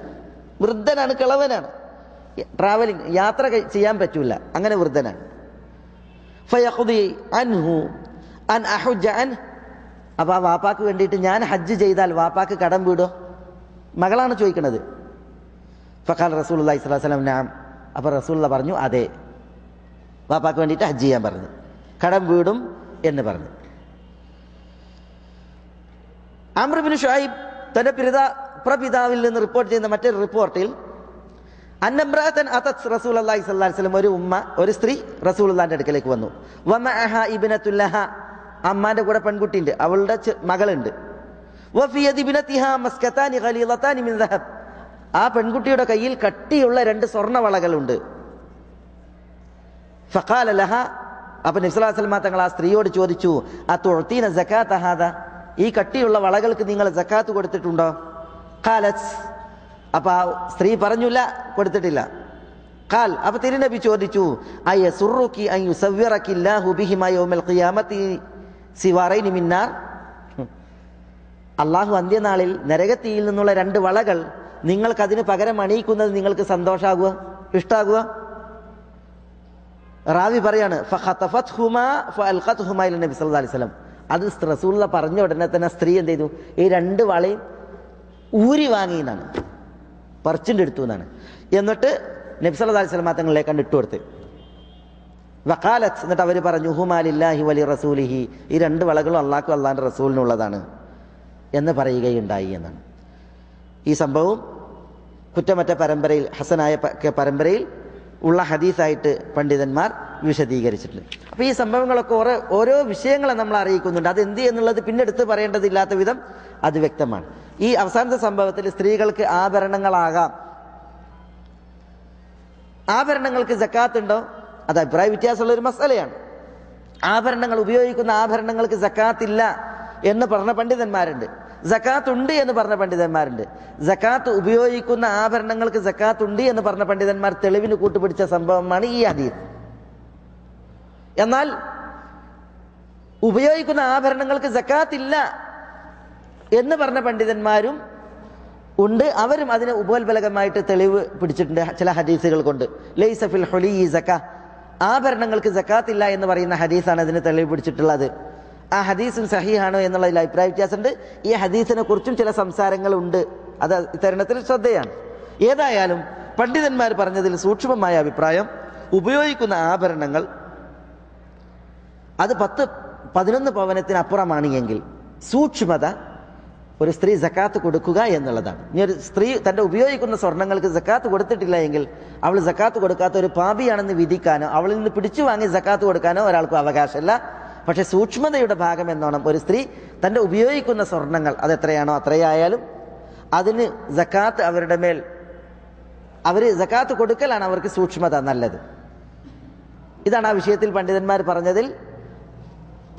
വൃദ്ധനാണ്, കിളവനാണ്, ട്രാവലിംഗ് യാത്ര ചെയ്യാൻ പറ്റൂല, അങ്ങനെ വൃദ്ധനാണ്. ഫയഖ്ദി അൻഹു അൻ അഹുജ്ജ അൻ, അപ്പോൾ ആ വാപ്പാക്ക് വേണ്ടിയിട്ട് ഞാൻ ഹജ്ജ് ചെയ്താൽ വാപ്പാക്ക് കടം വീടോ? മകളാണ് ചോദിക്കുന്നത്. ഫഖാൽ റസൂലുള്ളാഹി സ്വല്ലല്ലാഹു അലൈഹി വസല്ലം നഅം, അപ്പോൾ റസൂലുള്ളാഹി പറഞ്ഞു, അതെ, വാപ്പാക്ക് വേണ്ടിയിട്ട് ഹജ്ജ് ചെയ്യാൻ പറഞ്ഞു, കടം വീടും എന്ന് പറഞ്ഞു. അംർ ഇബ്നു ശുഐബ് തന്റെ പ്രപിതാവിൽ നിന്ന് റിപ്പോർട്ട് ചെയ്യുന്ന മറ്റൊരു റിപ്പോർട്ടിൽ, അന്നംറഅതൻ അതത് റസൂലുള്ളാഹി സ്വല്ലല്ലാഹു അലൈഹി വസല്ലം, ഒരു സ്ത്രീ റസൂലുള്ളാഹിന്റെ അടുക്കലേക്ക് വന്നു. വമഅഹ ഇബ്നത്തുൽ ലഹ, അമ്മാന്റെ കൂടെ പെൺകുട്ടിയുണ്ട്, അവളുടെ മകളുണ്ട്. വഫി യദി ഇബ്നതിഹാ മസ്കതാനി ഖലീലതാനി മിൻ ദഹബ്, ആ പെൺകുട്ടിയുടെ കയ്യിൽ കട്ടിയുള്ള 2 സ്വർണ്ണവളകളുണ്ട്. ഫഖാല ലഹ, അപ്പോൾ നബി സല്ലല്ലാഹു അലൈഹി വസല്ലം തങ്ങൾ ആ സ്ത്രീയോട് ചോദിച്ചു, അതുഅതീന സകാത ഹാദാ, ഈ കട്ടിയുള്ള വളകൾക്ക് നിങ്ങൾ സക്കാത്ത് കൊടുത്തിട്ടുണ്ടോ? ഖാലത്ത്, അപ്പോൾ ആ സ്ത്രീ പറഞ്ഞില്ല, കൊടുത്തിട്ടില്ല. ഖാൽ, അപ്പോൾ തിരുനബി ചോദിച്ചു, അയസുറുക്കി അൻ യുസവ്വിറക്കി അല്ലാഹു ബിഹിമാ യൗമൽ ഖിയാമത്തി സിവാറൈനി മിന്നാർ. അള്ളാഹു അന്ത്യനാളിൽ നരകത്തിയിൽ നിന്നുള്ള 2 വളകൾ നിങ്ങൾക്കതിന് പകരം അണിയിക്കുന്നത് നിങ്ങൾക്ക് സന്തോഷമാകുക, ഇഷ്ടാകുക? റാവി പറയാണ്, ഫഖതഫത്ഹുമാ ഫഅൽഖത്ഹുമാ ഇല നബി സല്ലല്ലാഹു അലൈഹി വസല്ലം. അത് റസൂലുള്ള പറഞ്ഞ ഉടനെ തന്നെ സ്ത്രീ എന്ത് ചെയ്തു? ഈ 2 വളയും ഊരി വാങ്ങി എന്നാണ്, പറിച്ചിൻ്റെ എടുത്തു എന്നാണ്. എന്നിട്ട് നബി സല്ലല്ലാഹു അലൈഹി വസല്ലം തങ്ങളിലേക്ക് ഇട്ട് കൊടുത്ത്. വഖാലത്ത്, എന്നിട്ട് അവർ പറഞ്ഞു, ഹുമാ ലില്ലാഹി വലി റസൂലിഹി, ഈ 2 വളകളും അള്ളാഹ്ക്കും അള്ളാഹിൻ്റെ റസൂലിനുള്ളതാണ് എന്ന് പറയുകയുണ്ടായി എന്നാണ്. ഈ സംഭവം കുറ്റമറ്റ പരമ്പരയിൽ, ഹസനായ പരമ്പരയിൽ ഉള്ള ഹദീസായിട്ട് പണ്ഡിതന്മാർ വിശദീകരിച്ചിട്ടുണ്ട്. അപ്പോൾ ഈ സംഭവങ്ങളൊക്കെ ഓരോ വിഷയങ്ങളെ നമ്മൾ അറിയിക്കുന്നുണ്ട്. അത് എന്ത് എന്നുള്ളത് പിന്നെ എടുത്ത് പറയേണ്ടതില്ലാത്ത വിധം അത് വ്യക്തമാണ്. ഈ അവസാനത്തെ സംഭവത്തിൽ സ്ത്രീകൾക്ക് ആഭരണങ്ങളാകാം. ആഭരണങ്ങൾക്ക് സക്കാത്ത് ഉണ്ടോ? അത് അഭിപ്രായ വ്യത്യാസമുള്ള ഒരു മസലയാണ്. ആഭരണങ്ങൾ, ഉപയോഗിക്കുന്ന ആഭരണങ്ങൾക്ക് സക്കാത്തില്ല എന്ന് പറഞ്ഞ പണ്ഡിതന്മാരുണ്ട്, സക്കാത്ത് ഉണ്ട് എന്ന് പറഞ്ഞ പണ്ഡിതന്മാരുണ്ട്. സക്കാത്ത് ഉപയോഗിക്കുന്ന ആഭരണങ്ങൾക്ക് സക്കാത്ത് ഉണ്ട് എന്ന് പറഞ്ഞ പണ്ഡിതന്മാർ തെളിവിന് കൂട്ടുപിടിച്ച സംഭവമാണ് ഈ ഹദീസ്. എന്നാൽ ഉപയോഗിക്കുന്ന ആഭരണങ്ങൾക്ക് സക്കാത്ത് ഇല്ല എന്ന് പറഞ്ഞ പണ്ഡിതന്മാരും ഉണ്ട്. അവരും അതിന് ഉപോത്ബലകമായിട്ട് തെളിവ് പിടിച്ചിട്ടുണ്ട് ചില ഹദീസുകൾ കൊണ്ട്. ലൈസ ഫിൽ ഹുലി സക്കാ, ആഭരണങ്ങൾക്ക് സക്കാത്ത് ഇല്ല എന്ന് പറയുന്ന ഹദീസാണ് അതിന് തെളിവ് പിടിച്ചിട്ടുള്ളത്. ആ ഹദീസും സഹീഹാണോ എന്നുള്ളതിൽ അഭിപ്രായ വ്യത്യാസമുണ്ട്. ഈ ഹദീസിനെ കുറിച്ചും ചില സംസാരങ്ങളുണ്ട്. അത് ഇത്തരണത്തിൽ ശ്രദ്ധയാണ്. ഏതായാലും പണ്ഡിതന്മാർ പറഞ്ഞതിൽ സൂക്ഷ്മമായ അഭിപ്രായം, ഉപയോഗിക്കുന്ന ആഭരണങ്ങൾ അത് 10-11 പവനത്തിനപ്പുറമാണ് എങ്കിൽ സൂക്ഷ്മത ഒരു സ്ത്രീ സക്കാത്ത് കൊടുക്കുക എന്നുള്ളതാണ്. ഇനി ഒരു സ്ത്രീ തൻ്റെ ഉപയോഗിക്കുന്ന സ്വർണ്ണങ്ങൾക്ക് സക്കാത്ത് കൊടുത്തിട്ടില്ല എങ്കിൽ അവൾ സക്കാത്ത് കൊടുക്കാത്ത ഒരു പാപിയാണെന്ന് വിധിക്കാനോ അവളിൽ നിന്ന് പിടിച്ചു വാങ്ങി സക്കാത്ത് കൊടുക്കാനോ ഒരാൾക്കും അവകാശമില്ല. പക്ഷേ സൂക്ഷ്മതയുടെ ഭാഗം എന്നോണം ഒരു സ്ത്രീ തൻ്റെ ഉപയോഗിക്കുന്ന സ്വർണ്ണങ്ങൾ അതെത്രയാണോ അത്രയായാലും അതിന് സക്കാത്ത് അവരുടെ മേൽ, അവർ സക്കാത്ത് കൊടുക്കലാണ് അവർക്ക് സൂക്ഷ്മത നല്ലത്. ഇതാണ് ആ വിഷയത്തിൽ പണ്ഡിതന്മാർ പറഞ്ഞതിൽ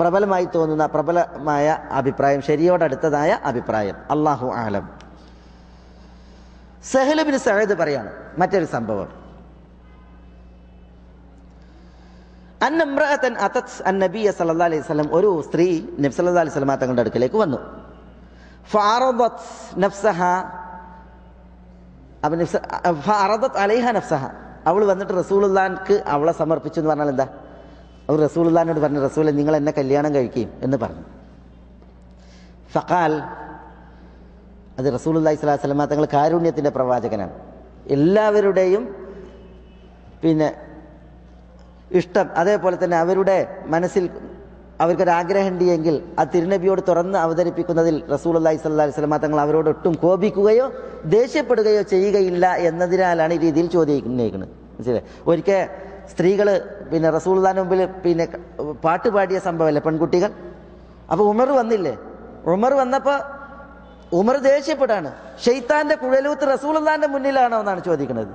പ്രബലമായി തോന്നുന്ന പ്രബലമായ അഭിപ്രായം, ശരിയോടടുത്തതായ അഭിപ്രായം. അല്ലാഹു ആലം. സഹൽ ഇബ്നു സഈദ് പറയാണ് മറ്റൊരു സംഭവം. അന്നമ്രഅതൻ അതത് അന്നബിയ സല്ലല്ലാഹു അലൈഹി വസല്ലം, ഒരു സ്ത്രീ നബി സല്ലല്ലാഹു അലൈഹി വസല്ലം തങ്ങളുടെ അടുക്കലേക്ക് വന്നു. ഫഅറദത് നഫ്സഹ, ഫഅറദത് അലൈഹ നഫ്സഹ, അവൾ വന്നിട്ട് റസൂലുള്ളാഹിക്ക് അവളെ സമർപ്പിച്ചു എന്ന് പറഞ്ഞാൽ എന്താ? അവർ റസൂലുള്ളാഹിനോട് പറഞ്ഞു, റസൂലെ നിങ്ങൾ എന്നെ കല്യാണം കഴിക്കുകയും എന്ന് പറഞ്ഞു. ഫഖാൽ, അത് റസൂലുള്ളാഹി സ്വല്ലല്ലാഹു അലൈഹി വസല്ലം തങ്ങൾ കാരുണ്യത്തിൻ്റെ പ്രവാചകനാണ്. എല്ലാവരുടെയും ഇഷ്ടം, അതേപോലെ തന്നെ അവരുടെ മനസ്സിൽ അവർക്കൊരാഗ്രഹം ഉണ്ടെങ്കിൽ ആ തിരുനബിയോട് തുറന്ന് അവതരിപ്പിക്കുന്നതിൽ റസൂലുള്ളാഹി സ്വല്ലല്ലാഹു അലൈഹി വസല്ലം തങ്ങൾ അവരോട് ഒട്ടും കോപിക്കുകയോ ദേഷ്യപ്പെടുകയോ ചെയ്യുകയില്ല എന്നതിനാലാണ് ഈ രീതിയിൽ ചോദ്യം ഉന്നയിക്കുന്നത്. മനസ്സിലായി? ഒരിക്കൽ സ്ത്രീകൾ റസൂലുള്ളാഹിന്റെ മുമ്പിൽ പാട്ട് പാടിയ സംഭവമല്ലേ പെൺകുട്ടികൾ. അപ്പോൾ ഉമർ വന്നില്ലേ? ഉമർ വന്നപ്പോൾ ഉമർ ദേഷ്യപ്പെടാണ്. ശൈത്താന്റെ കുഴലൂത്ത് റസൂലുള്ളാഹിന്റെ മുന്നിലാണോ എന്നാണ് ചോദിക്കുന്നത്.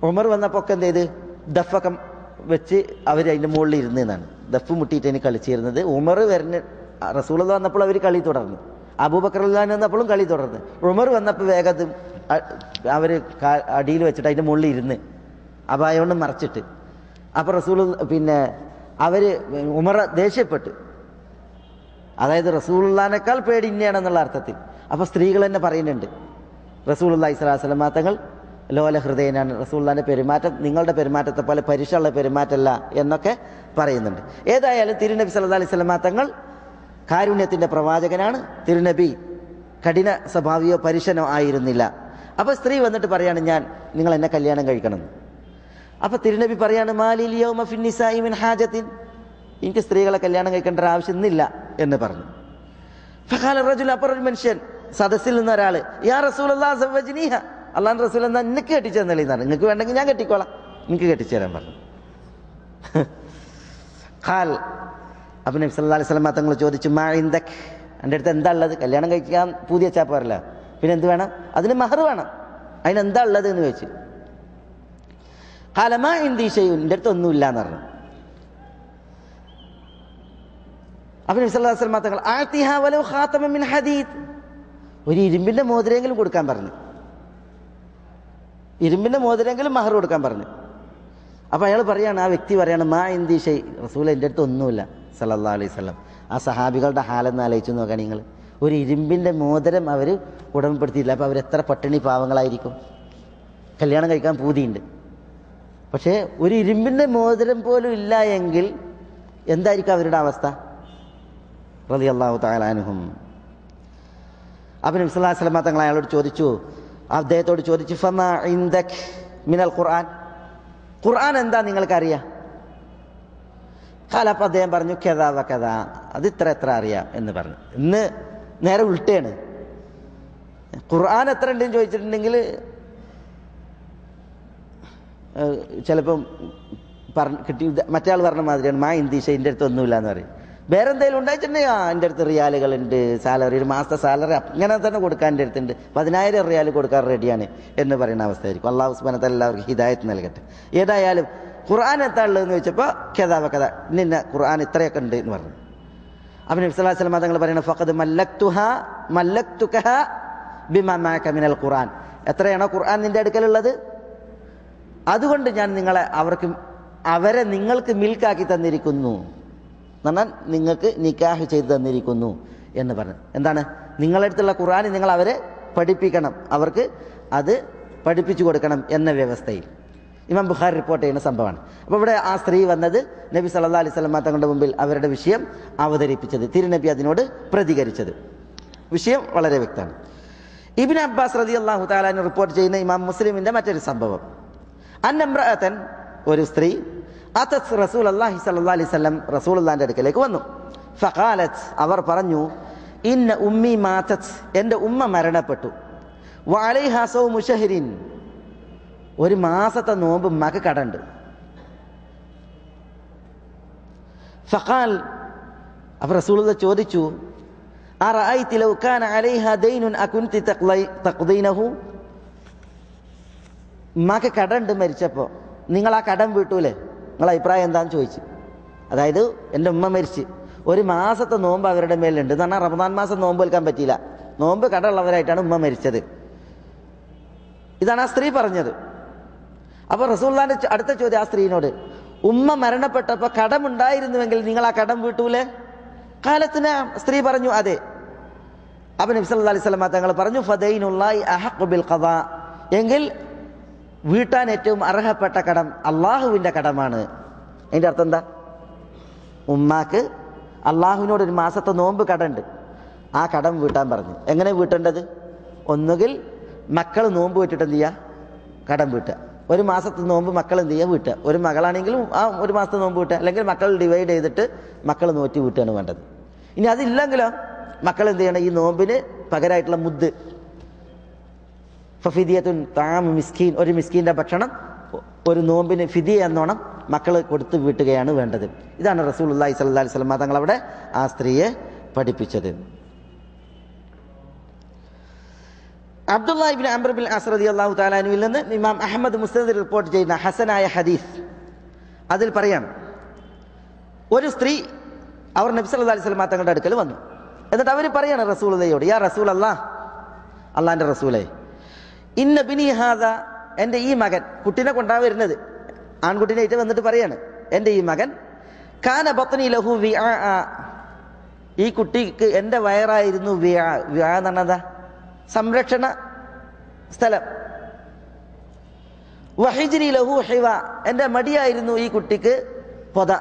ഉമർ വന്നപ്പോൾ ഒക്കെ എന്ത് ചെയ്ത് ദഫൊക്കെ വെച്ച് അവർ അതിൻ്റെ മുകളിൽ ഇരുന്നാണ് ദഫ് മുട്ടിയിട്ട് അതിന് കളിച്ചിരുന്നത്. ഉമർ വരുന്ന റസൂലുള്ളാഹി വന്നപ്പോൾ അവർ കളി തുടർന്നു. അബൂബക്കർ റളിയല്ലാഹു വന്നപ്പോഴും കളി തുടർന്ന്. ഉമർ വന്നപ്പോൾ വേഗം അവർ അടിയിൽ വെച്ചിട്ട് അതിൻ്റെ മുകളിൽ ഇരുന്ന് അപായകൊണ്ട് മറച്ചിട്ട്. അപ്പോൾ അവർ ഉമർ ദേഷ്യപ്പെട്ടു. അതായത് റസൂലുള്ളാഹിനേക്കാൾ പേടി ഇന്നയാണെന്നുള്ള അർത്ഥത്തിൽ. അപ്പോൾ സ്ത്രീകൾ തന്നെ പറയുന്നുണ്ട്, റസൂലുള്ളാഹി സ്വല്ലല്ലാഹു അലൈഹി വസല്ലം തങ്ങൾ ലോല ഹൃദയനാണ്, റസൂലുള്ളാഹിന്റെ പെരുമാറ്റം നിങ്ങളുടെ പെരുമാറ്റത്തെ പോലെ പരിശുള്ള പെരുമാറ്റമല്ല എന്നൊക്കെ പറയുന്നുണ്ട്. ഏതായാലും തിരുനബി സല്ലല്ലാഹു അലൈഹി വസല്ലം തങ്ങൾ കാരുണ്യത്തിൻ്റെ പ്രവാചകനാണ്. തിരുനബി കഠിന സ്വഭാവിയോ പരുഷനോ ആയിരുന്നില്ല. അപ്പോൾ സ്ത്രീ വന്നിട്ട് പറയാണ്, നിങ്ങൾ എന്നെ കല്യാണം കഴിക്കണം. അപ്പോൾ തിരുനബി പറയാണ്, മാലിൽ യൗമ ഫിന്നിസാഇ മിൻ ഹാജത്തിൻ, എനിക്ക് സ്ത്രീകളെ കല്യാണം കഴിക്കേണ്ട ഒരു ആവശ്യം ഇന്നില്ല എന്ന് പറഞ്ഞു. ഫഖാല റജുൽ, അപ്പോൾ ഒരു മനുഷ്യൻ സദസ്സിൽ നിന്ന് ഒരാൾ, യാ റസൂലല്ലാഹ് സവ്വജ്നീഹ, അള്ളാഹുവിന്റെ റസൂൽ എന്നാ നിനക്ക് കെട്ടിച്ചു തന്നതാണ്, നിങ്ങൾക്ക് വേണ്ടെങ്കിൽ ഞാൻ കെട്ടിക്കോളാം, നിങ്ങൾക്ക് കെട്ടിച്ചു തരാൻ പറഞ്ഞു. ഖാൽ, അപ്പോൾ നബി സല്ലല്ലാഹു അലൈഹി വസല്ലം തങ്ങൾ ചോദിച്ചു, മാ ഇൻദക്, എൻ്റെ അടുത്ത് എന്താ ഉള്ളത്? കല്യാണം കഴിക്കാൻ പൂതി വെച്ചാൽ പോരല്ല, പിന്നെ എന്ത് വേണം? അതിന് മഹർ വേണം. അതിനെന്താ ഉള്ളത് എന്ന് ചോദിച്ചു. ഖാല മാ ഇൻദീ ശൈഉൻ, എൻ്റെ അടുത്ത് ഒന്നുമില്ല എന്ന് പറഞ്ഞു. അപ്പോൾ നബി സല്ലല്ലാഹു അലൈഹി വസല്ലം തങ്ങൾ, ആതിഹാ വലൗ ഖാതമൻ മിൻ ഹദീദ്, ഒരു ഇരുമ്പിൻ്റെ മോതിരെങ്കിലും കൊടുക്കാൻ പറഞ്ഞു. ഇരുമ്പിൻ്റെ മോതിരെങ്കിലും മഹർ കൊടുക്കാൻ പറഞ്ഞു. അപ്പോൾ അയാൾ പറയാണ്, ആ വ്യക്തി പറയാണ്, മാ ഇന്ദി ഷൈ, റസൂൽ എൻ്റെ അടുത്ത് ഒന്നുമില്ല സല്ലല്ലാഹു അലൈഹി വസല്ലം. ആ സഹാബികളുടെ ഹാലെന്ന് ആലോചിച്ച് നോക്കാൻ നിങ്ങൾ. ഒരു ഇരുമ്പിൻ്റെ മോതിരം അവർ ഉടമപ്പെടുത്തിയില്ല. അപ്പോൾ അവരെത്ര പട്ടിണി പാവങ്ങളായിരിക്കും. കല്യാണം കഴിക്കാൻ പൂതിയുണ്ട്, പക്ഷേ ഒരു ഇരുമ്പിൻ്റെ മോതിരം പോലും ഇല്ല എങ്കിൽ എന്തായിരിക്കും അവരുടെ അവസ്ഥ? റളിയല്ലാഹു തആല അൻഹും. അപ്പോൾ നബി സല്ലല്ലാഹു അലൈഹി വസല്ലം തങ്ങൾ അയാളോട് ചോദിച്ചു, അദ്ദേഹത്തോട് ചോദിച്ചു, ഫമാ ഇൻദക് മിനൽ ഖുർആൻ, ഖുർആൻ എന്താ നിങ്ങൾക്കറിയാം? അപ്പോൾ അദ്ദേഹം പറഞ്ഞു, കഥാ വ കഥാ, അത് ഇത്ര അറിയാം എന്ന് പറഞ്ഞു. ഇന്ന് നേരെ ഉൾട്ടയാണ്. ഖുർആൻ എത്ര ഉണ്ടെന്ന് ചോദിച്ചിട്ടുണ്ടെങ്കിൽ ചിലപ്പം കിട്ടി മറ്റേ ആൾ പറഞ്ഞ മാതിരിയാണ്, മാ ഇന്ദീഷ എൻ്റെ അടുത്ത് ഒന്നുമില്ല എന്ന് പറയും. വേറെ എന്തെങ്കിലും ഉണ്ടായിട്ടുണ്ടെങ്കിൽ എൻ്റെ അടുത്ത് റിയാലുകളുണ്ട്, സാലറി, ഒരു മാസത്തെ സാലറി അങ്ങനെ തന്നെ കൊടുക്കാൻ എൻ്റെ അടുത്തുണ്ട്, 10,000 റിയാൽ കൊടുക്കാൻ റെഡിയാണ് എന്ന് പറയുന്ന അവസ്ഥയായിരിക്കും. അള്ളാഹു സുബ്ഹാനഹു വ തആല എല്ലാവർക്കും ഹിദായത്ത് നൽകട്ടെ. ഏതായാലും ഖുർആൻ എത്താ ഉള്ളതെന്ന് ചോദിച്ചപ്പോൾ കഥാ കഥ ഇന്ന ഖുർആൻ ഇത്രയൊക്കെ ഉണ്ട് എന്ന് പറഞ്ഞു. അപ്പോൾ നബി സല്ലല്ലാഹു അലൈഹി വസല്ലം തങ്ങൾ പറയുന്നത്, ഫഖദ് മല്ലക്തുക ബിമാ മഅക മിനൽ ഖുർആൻ, എത്രയാണോ ഖുർആൻ നിന്റെ അടുക്കലുള്ളത് അതുകൊണ്ട് ഞാൻ അവരെ നിങ്ങൾക്ക് മിൽക്കാക്കി തന്നിരിക്കുന്നു, എന്നാൽ നിങ്ങൾക്ക് നിക്കാഹ് ചെയ്ത് തന്നിരിക്കുന്നു എന്ന് പറഞ്ഞു. എന്താണ്? നിങ്ങളുടെ അടുത്തുള്ള ഖുർആൻ നിങ്ങൾ അവരെ പഠിപ്പിക്കണം, അവർക്ക് അത് പഠിപ്പിച്ചു കൊടുക്കണം എന്ന വ്യവസ്ഥയിൽ. ഇമാം ബുഖാരി റിപ്പോർട്ട് ചെയ്യുന്ന സംഭവമാണ്. അപ്പോൾ ഇവിടെ ആ സ്ത്രീ വന്നത് നബി സല്ലല്ലാഹു അലൈഹി വസല്ലം തങ്ങളുടെ മുമ്പിൽ അവരുടെ വിഷയം അവതരിപ്പിച്ചത്, തിരുനബി അതിനോട് പ്രതികരിച്ചത്. വിഷയം വളരെ വ്യക്തമാണ്. ഇബ്നു അബ്ബാസ് റളിയല്ലാഹു തആല അൻഹു റിപ്പോർട്ട് ചെയ്യുന്ന ഇമാം മുസ്ലിമിന്റെ മറ്റൊരു സംഭവം, അന്നംറഅതൻ, ഒരു സ്ത്രീ, അതത് റസൂലുള്ളാഹി സ്വല്ലല്ലാഹു അലൈഹി വസല്ലം, റസൂലുള്ളാഹിന്റെ അടുക്കലേക്ക് വന്നു. ഫഖാലത്ത്, അവർ പറഞ്ഞു, ഇന്ന ഉമ്മി മാതത്, എൻ്റെ ഉമ്മ മരണപ്പെട്ടു, വഅലൈഹാ സൗമു ശഹ്രിൻ, ഒരു മാസത്തെ നോമ്പ് ഉമ്മക്ക് കടണ്ട്. ഫഖാൽ, അപ്പോൾ റസൂലുള്ളാഹി ചോദിച്ചു, അറഅയ്തി ലൗ കാന അലൈഹാ ദൈനുൻ അകുൻതി തഖ്ദീനഹു, ഉമ്മക്ക് കടണ്ട്, മരിച്ചപ്പോൾ നിങ്ങൾ ആ കടം വീട്ടൂലേ, നിങ്ങളെ അഭിപ്രായം എന്താണെന്ന് ചോദിച്ചു. അതായത് എൻ്റെ ഉമ്മ മരിച്ച് ഒരു മാസത്തെ നോമ്പ് അവരുടെ മേലുണ്ട് എന്ന് പറഞ്ഞാൽ റമദാൻ മാസം നോമ്പ് വെക്കാൻ പറ്റിയില്ല, നോമ്പ് കടമുള്ളവരായിട്ടാണ് ഉമ്മ മരിച്ചത്. ഇതാണ് ആ സ്ത്രീ പറഞ്ഞത്. അപ്പോൾ റസൂലുള്ളാഹിന്റെ അടുത്ത ചോദ്യം ആ സ്ത്രീനോട്, ഉമ്മ മരണപ്പെട്ടപ്പോൾ കടമുണ്ടായിരുന്നുവെങ്കിൽ നിങ്ങൾ ആ കടം വീട്ടൂലേ? കാലത്തിന് സ്ത്രീ പറഞ്ഞു, അതെ. അപ്പോൾ നബി സല്ലല്ലാഹു അലൈഹി വസല്ലം തങ്ങൾ പറഞ്ഞു, ഫദൈനുല്ലാഹി അഹഖു ബിൽ ഖദാ, എങ്കിൽ വീട്ടാൻ ഏറ്റവും അർഹപ്പെട്ട കടം അള്ളാഹുവിൻ്റെ കടമാണ്. അതിൻ്റെ അർത്ഥം എന്താ? ഉമ്മാക്ക് അള്ളാഹുവിനോട് ഒരു മാസത്തെ നോമ്പ് കടമുണ്ട്, ആ കടം വീട്ടാൻ പറഞ്ഞു. എങ്ങനെ വീട്ടേണ്ടത്? ഒന്നുകിൽ മക്കൾ നോമ്പ് വെച്ചിട്ട് എന്ത് ചെയ്യുക? കടം വീട്ടുക. ഒരു മാസത്തെ നോമ്പ് മക്കൾ എന്ത് ചെയ്യുക? വീട്ടുക. ഒരു മകളാണെങ്കിലും ആ ഒരു മാസത്തെ നോമ്പ് വീട്ടുക, അല്ലെങ്കിൽ മക്കൾ ഡിവൈഡ് ചെയ്തിട്ട് മക്കൾ നോറ്റി വീട്ടുകയാണ് വേണ്ടത്. ഇനി അതില്ലെങ്കിലോ മക്കൾ എന്ത് ചെയ്യണം? ഈ നോമ്പിന് പകരമായിട്ടുള്ള മുദ്, ഫിദിയത്തുൻ തആമു മിസ്കീൻ, ഒരു മിസ്കീൻ്റെ ഭക്ഷണം ഒരു നോമ്പിന് ഫിദിയ എന്നോണം മക്കൾ കൊടുത്ത് വീട്ടുകയാണ് വേണ്ടത്. ഇതാണ് റസൂലുള്ളാഹി സ്വല്ലല്ലാഹു അലൈഹി വസല്ലം തങ്ങൾ അവിടെ ആ സ്ത്രീയെ പഠിപ്പിച്ചത്. Abdullahi ibnu Amr bin As റളിയല്ലാഹു തആല അൻഹുവിൽ നിന്ന് ഇമാം അഹ്മദ് മുസ്നദിൽ റിപ്പോർട്ട് ചെയ്യുന്ന ഹസനായ ഹദീസ്, അതിൽ പറയാം, ഒരു സ്ത്രീ അവർ നബി സല്ലല്ലാഹു അലൈഹി വസല്ലം തങ്ങളുടെ അടുക്കൽ വന്നു. എന്നിട്ട് അവർ പറയാണ് റസൂലുള്ളാഹിയോട്, യാ റസൂലല്ലാഹ്, അള്ളാഹിൻ്റെ റസൂലേ, ഇന്ന ബിനി ഹാദ, എൻ്റെ ഈ മകൻ, കുട്ടീനെ കൊണ്ടാണ് വരുന്നത്, ആൺകുട്ടീനായിട്ട് വന്നിട്ട് പറയാണ്, എൻ്റെ ഈ മകൻ, കാന ബത്നി ലഹു വിആ, ഈ കുട്ടിക്ക് എൻ്റെ വയറായിരുന്നു വിആ. വിആ എന്ന് പറഞ്ഞാൽ എന്താ? സംരക്ഷണ സ്ഥലം. വഹിജ്രി ലഹു ഹിവ, എൻ്റെ മടിയായിരുന്നു ഈ കുട്ടിക്ക് പൊത.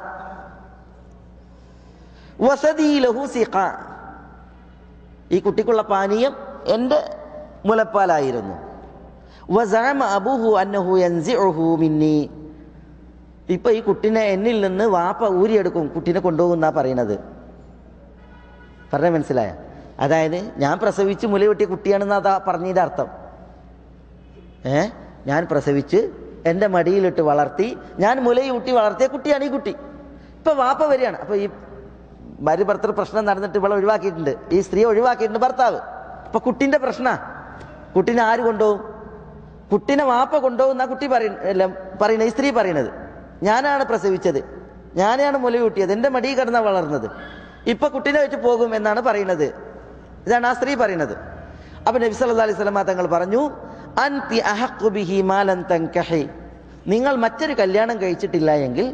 വസദി ലഹു സിഖ, ഈ കുട്ടിക്കുള്ള പാനീയം എൻ്റെ മുലപ്പാലായിരുന്നു. വസഅമ അബൂഹു അന്നഹു യൻസിഉഹു മിന്നി, ഇപ്പൊ ഈ കുട്ടിനെ എന്നിൽ നിന്ന് വാപ്പ ഊരിയെടുക്കും, കുട്ടീനെ കൊണ്ടുപോകുന്നാ പറയുന്നത്. പറഞ്ഞ മനസ്സിലായ? അതായത് ഞാൻ പ്രസവിച്ച് മുല വെട്ടിയ കുട്ടിയാണെന്ന് അതാ പറഞ്ഞതിൻ്റെ അർത്ഥം. ഞാൻ പ്രസവിച്ച് എൻ്റെ മടിയിലിട്ട് വളർത്തി, ഞാൻ മുലയൂട്ടി വളർത്തിയ കുട്ടിയാണ് ഈ കുട്ടി. ഇപ്പൊ വാപ്പ വരികയാണ്. അപ്പൊ ഈ ഭാര്യ ഭർത്തൃ പ്രശ്നം നടന്നിട്ട് ഇവളെ ഒഴിവാക്കിയിട്ടുണ്ട്, ഈ സ്ത്രീയെ ഒഴിവാക്കിയിട്ടുണ്ട് ഭർത്താവ്. അപ്പൊ കുട്ടിൻ്റെ പ്രശ്ന, കുട്ടീനെ ആര് കൊണ്ടുപോകും? കുട്ടീനെ വാപ്പ കൊണ്ടുപോകുന്ന കുട്ടി പറയുന്നത്, ഈ സ്ത്രീ പറയുന്നത്, ഞാനാണ് പ്രസവിച്ചത്, ഞാനാണ് മുലയൂട്ടിയത്, എൻ്റെ മടിയിൽ കിടന്നാണ് വളർന്നത്, ഇപ്പൊ കുട്ടീനെ വെച്ച് പോകും എന്നാണ് പറയുന്നത്. ഇതാണ് ആ സ്ത്രീ പറയുന്നത്. അപ്പോൾ നബി സല്ലല്ലാഹു അലൈഹി വസല്ലം തങ്ങൾ പറഞ്ഞു, അൻതി അഹഖു ബിഹി മാലൻ തൻകഹി, നിങ്ങൾ മറ്റൊരു കല്യാണം കഴിച്ചിട്ടില്ല എങ്കിൽ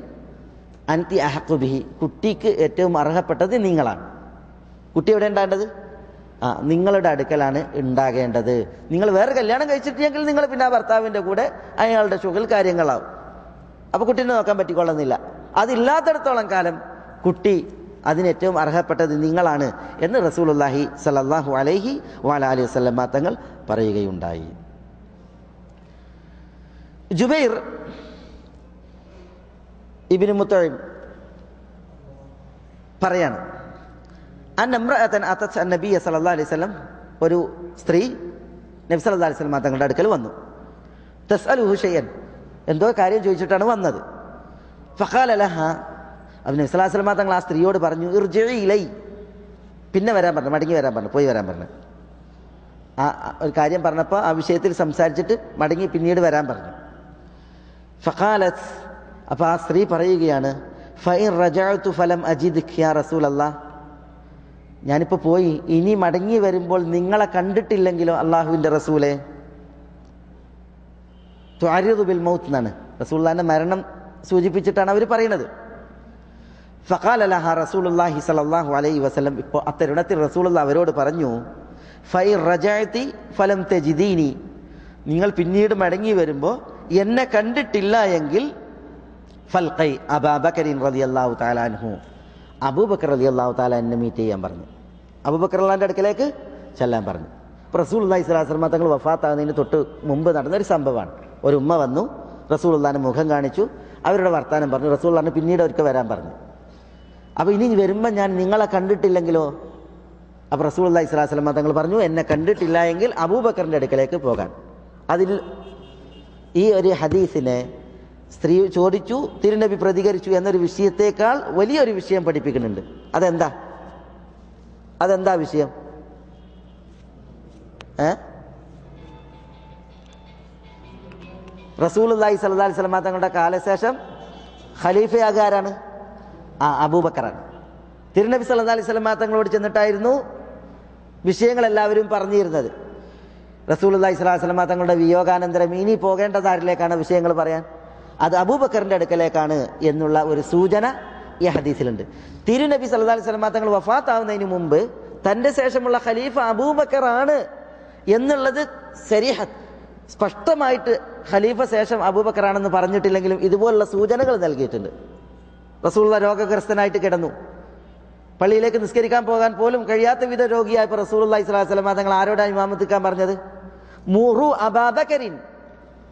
അൻതി അഹഖു ബിഹി, കുട്ടിക്ക് ഏറ്റവും അർഹപ്പെട്ടത് നിങ്ങളാണ്. കുട്ടി എവിടെ ഉണ്ടാകേണ്ടത്? നിങ്ങളുടെ അടുക്കലാണ് ഉണ്ടാകേണ്ടത്. നിങ്ങൾ വേറെ കല്യാണം കഴിച്ചിട്ടില്ലെങ്കിൽ നിങ്ങൾ പിന്നെ ആ ഭർത്താവിൻ്റെ കൂടെ അയാളുടെ ഷുഗൽ കാര്യങ്ങളാവും. അപ്പോൾ കുട്ടീനെ നോക്കാൻ പറ്റിക്കൊള്ളുന്നില്ല. അതില്ലാത്തിടത്തോളം കാലം കുട്ടി അതിന് ഏറ്റവും അർഹപ്പെട്ടത് നിങ്ങളാണ് എന്ന് റസൂലുള്ളാഹി സ്വല്ലല്ലാഹു അലൈഹി വഅലൈഹി വസല്ലം തങ്ങൾ പറയുകയുണ്ടായി. ജുബൈർ ഇബ്നു മുത്തഇം പറയാണ്, അന്നമ്രഅതൻ അതത് നബി സല്ലല്ലാഹു അലൈഹി വസല്ലം, ഒരു സ്ത്രീ നബി സല്ലല്ലാഹു അലൈഹി വസല്ലം തങ്ങളുടെ അടുക്കൽ വന്നു. തസ്അലുഹു ഷൈഅൻ, എന്തോ കാര്യം ചോദിച്ചിട്ടാണ് വന്നത്. ഫഖാല ലഹ, നബി സല്ലല്ലാഹു അലൈഹി വസല്ലം തങ്ങൾ ആ സ്ത്രീയോട് പറഞ്ഞു, ഇർജിഇ ഇലൈ, പിന്നെ വരാൻ പറഞ്ഞു, മടങ്ങി വരാൻ പറഞ്ഞു, പോയി വരാൻ പറഞ്ഞു. ഒരു കാര്യം പറഞ്ഞപ്പോൾ ആ വിഷയത്തിൽ സംസാരിച്ചിട്ട് മടങ്ങി പിന്നീട് വരാൻ പറഞ്ഞു. ഫഖാലത്, അപ്പോൾ ആ സ്ത്രീ പറയുകയാണ്, ഫഇൻ റജഅതു ഫലം അജിദ്ക യാ റസൂലല്ലാഹ്, ഞാനിപ്പോൾ പോയി ഇനി മടങ്ങി വരുമ്പോൾ നിങ്ങളെ കണ്ടിട്ടില്ലെങ്കിലോ അള്ളാഹുവിൻ്റെ റസൂലെ. തുഅരിദു ബിൽ മൗത്ത് എന്നാണ്, റസൂലുള്ളാഹിന്റെ മരണം സൂചിപ്പിച്ചിട്ടാണ് അവർ പറയുന്നത്. ഫഖാല ലഹ റസൂലുള്ളാഹി സ്വല്ലല്ലാഹു അലൈഹി വസല്ലം, ഇപ്പോൾ അത്തരുണത്തിൽ റസൂലുള്ളാഹി അവരോട് പറഞ്ഞു, ഫഇൻ റജഅതി ഫലം തജിദീനി, നിങ്ങൾ പിന്നീട് മടങ്ങി വരുമ്പോൾ എന്നെ കണ്ടിട്ടില്ല എങ്കിൽ ഫൽഖൈ അബൂബക്കറിൻ റളിയല്ലാഹു തആല അൻഹു, അബൂബക്കർ റളിയല്ലാഹു തആല എന്നെ മീറ്റ് ചെയ്യാൻ പറഞ്ഞു, അബൂബക്കർ റളിയല്ലാഹുവിന്റെ അടുക്കലേക്ക് ചെല്ലാൻ പറഞ്ഞു. റസൂലുള്ളാഹി സ്വല്ലല്ലാഹു അലൈഹി വസല്ലം തങ്ങൾ വഫാത്താകുന്നതിന് തൊട്ട് മുമ്പ് നടന്നൊരു സംഭവമാണ്. ഒരു ഉമ്മ വന്നു, റസൂലുള്ളാഹിന്റെ മുഖം കാണിച്ചു, അവരുടെ വർത്താനം പറഞ്ഞു. റസൂലുള്ളാഹിനെ പിന്നീട് അവർക്ക് വരാൻ പറഞ്ഞു. അപ്പോൾ ഇനി വരുമ്പോൾ ഞാൻ നിങ്ങളെ കണ്ടിട്ടില്ലെങ്കിലോ? അപ്പോൾ റസൂലുള്ളാഹി സ്വല്ലല്ലാഹു അലൈഹി വസല്ലം തങ്ങൾ പറഞ്ഞു, എന്നെ കണ്ടിട്ടില്ല എങ്കിൽ അബൂബക്കറിന്റെ അടുക്കലേക്ക് പോകാൻ. അതിൽ ഈ ഒരു ഹദീസിനെ സ്ത്രീ ചോദിച്ചു, തിരുനബി പ്രതികരിച്ചു എന്നൊരു വിഷയത്തേക്കാൾ വലിയൊരു വിഷയം പഠിപ്പിക്കുന്നുണ്ട്. അതെന്താ വിഷയം? റസൂലുള്ളാഹി സ്വല്ലല്ലാഹു അലൈഹി വസല്ലം തങ്ങളുടെ കാലശേഷം ഖലീഫയാകാരാണ്? അബൂബക്കറാണ്. തിരുനബി സല്ലല്ലാഹു അലൈഹി വസല്ലം തങ്ങളോട് ചെന്നിട്ടായിരുന്നു വിഷയങ്ങളെല്ലാവരും പറഞ്ഞിരുന്നത്. റസൂലുള്ളാഹി സ്വല്ലല്ലാഹു അലൈഹി വസല്ലം തങ്ങളുടെ വിയോഗാനന്തരം ഇനി പോകേണ്ടത് ആരിലേക്കാണ് വിഷയങ്ങൾ പറയാൻ? അത് അബൂബക്കറിന്റെ അടുക്കലേക്കാണ് എന്നുള്ള ഒരു സൂചന ഈ ഹദീസിലുണ്ട്. തിരുനബി സല്ലല്ലാഹു അലൈഹി വസല്ലം തങ്ങൾ വഫാത്താവുന്നതിന് മുമ്പ് തൻ്റെ ശേഷമുള്ള ഖലീഫ അബൂബക്കറാണ് എന്നുള്ളത് സരീഹത്ത്, സ്പഷ്ടമായിട്ട് ഖലീഫ ശേഷം അബൂബക്കറാണെന്ന് പറഞ്ഞിട്ടില്ലെങ്കിലും ഇതുപോലുള്ള സൂചനകൾ നൽകിയിട്ടുണ്ട്. റസൂലുള്ളാഹി രോഗഗ്രസ്തനായിട്ട് കിടന്നു, പള്ളിയിലേക്ക് നിസ്കരിക്കാൻ പോകാൻ പോലും കഴിയാത്ത വിധ രോഗിയായപ്പോൾ റസൂലുള്ളാഹി സ്വല്ലല്ലാഹു അലൈഹി വസല്ലം തങ്ങൾ ആരോടാണ് ഇമാമത്ത് നിൽക്കാൻ പറഞ്ഞത്? മുറു അബൂബക്കറിൻ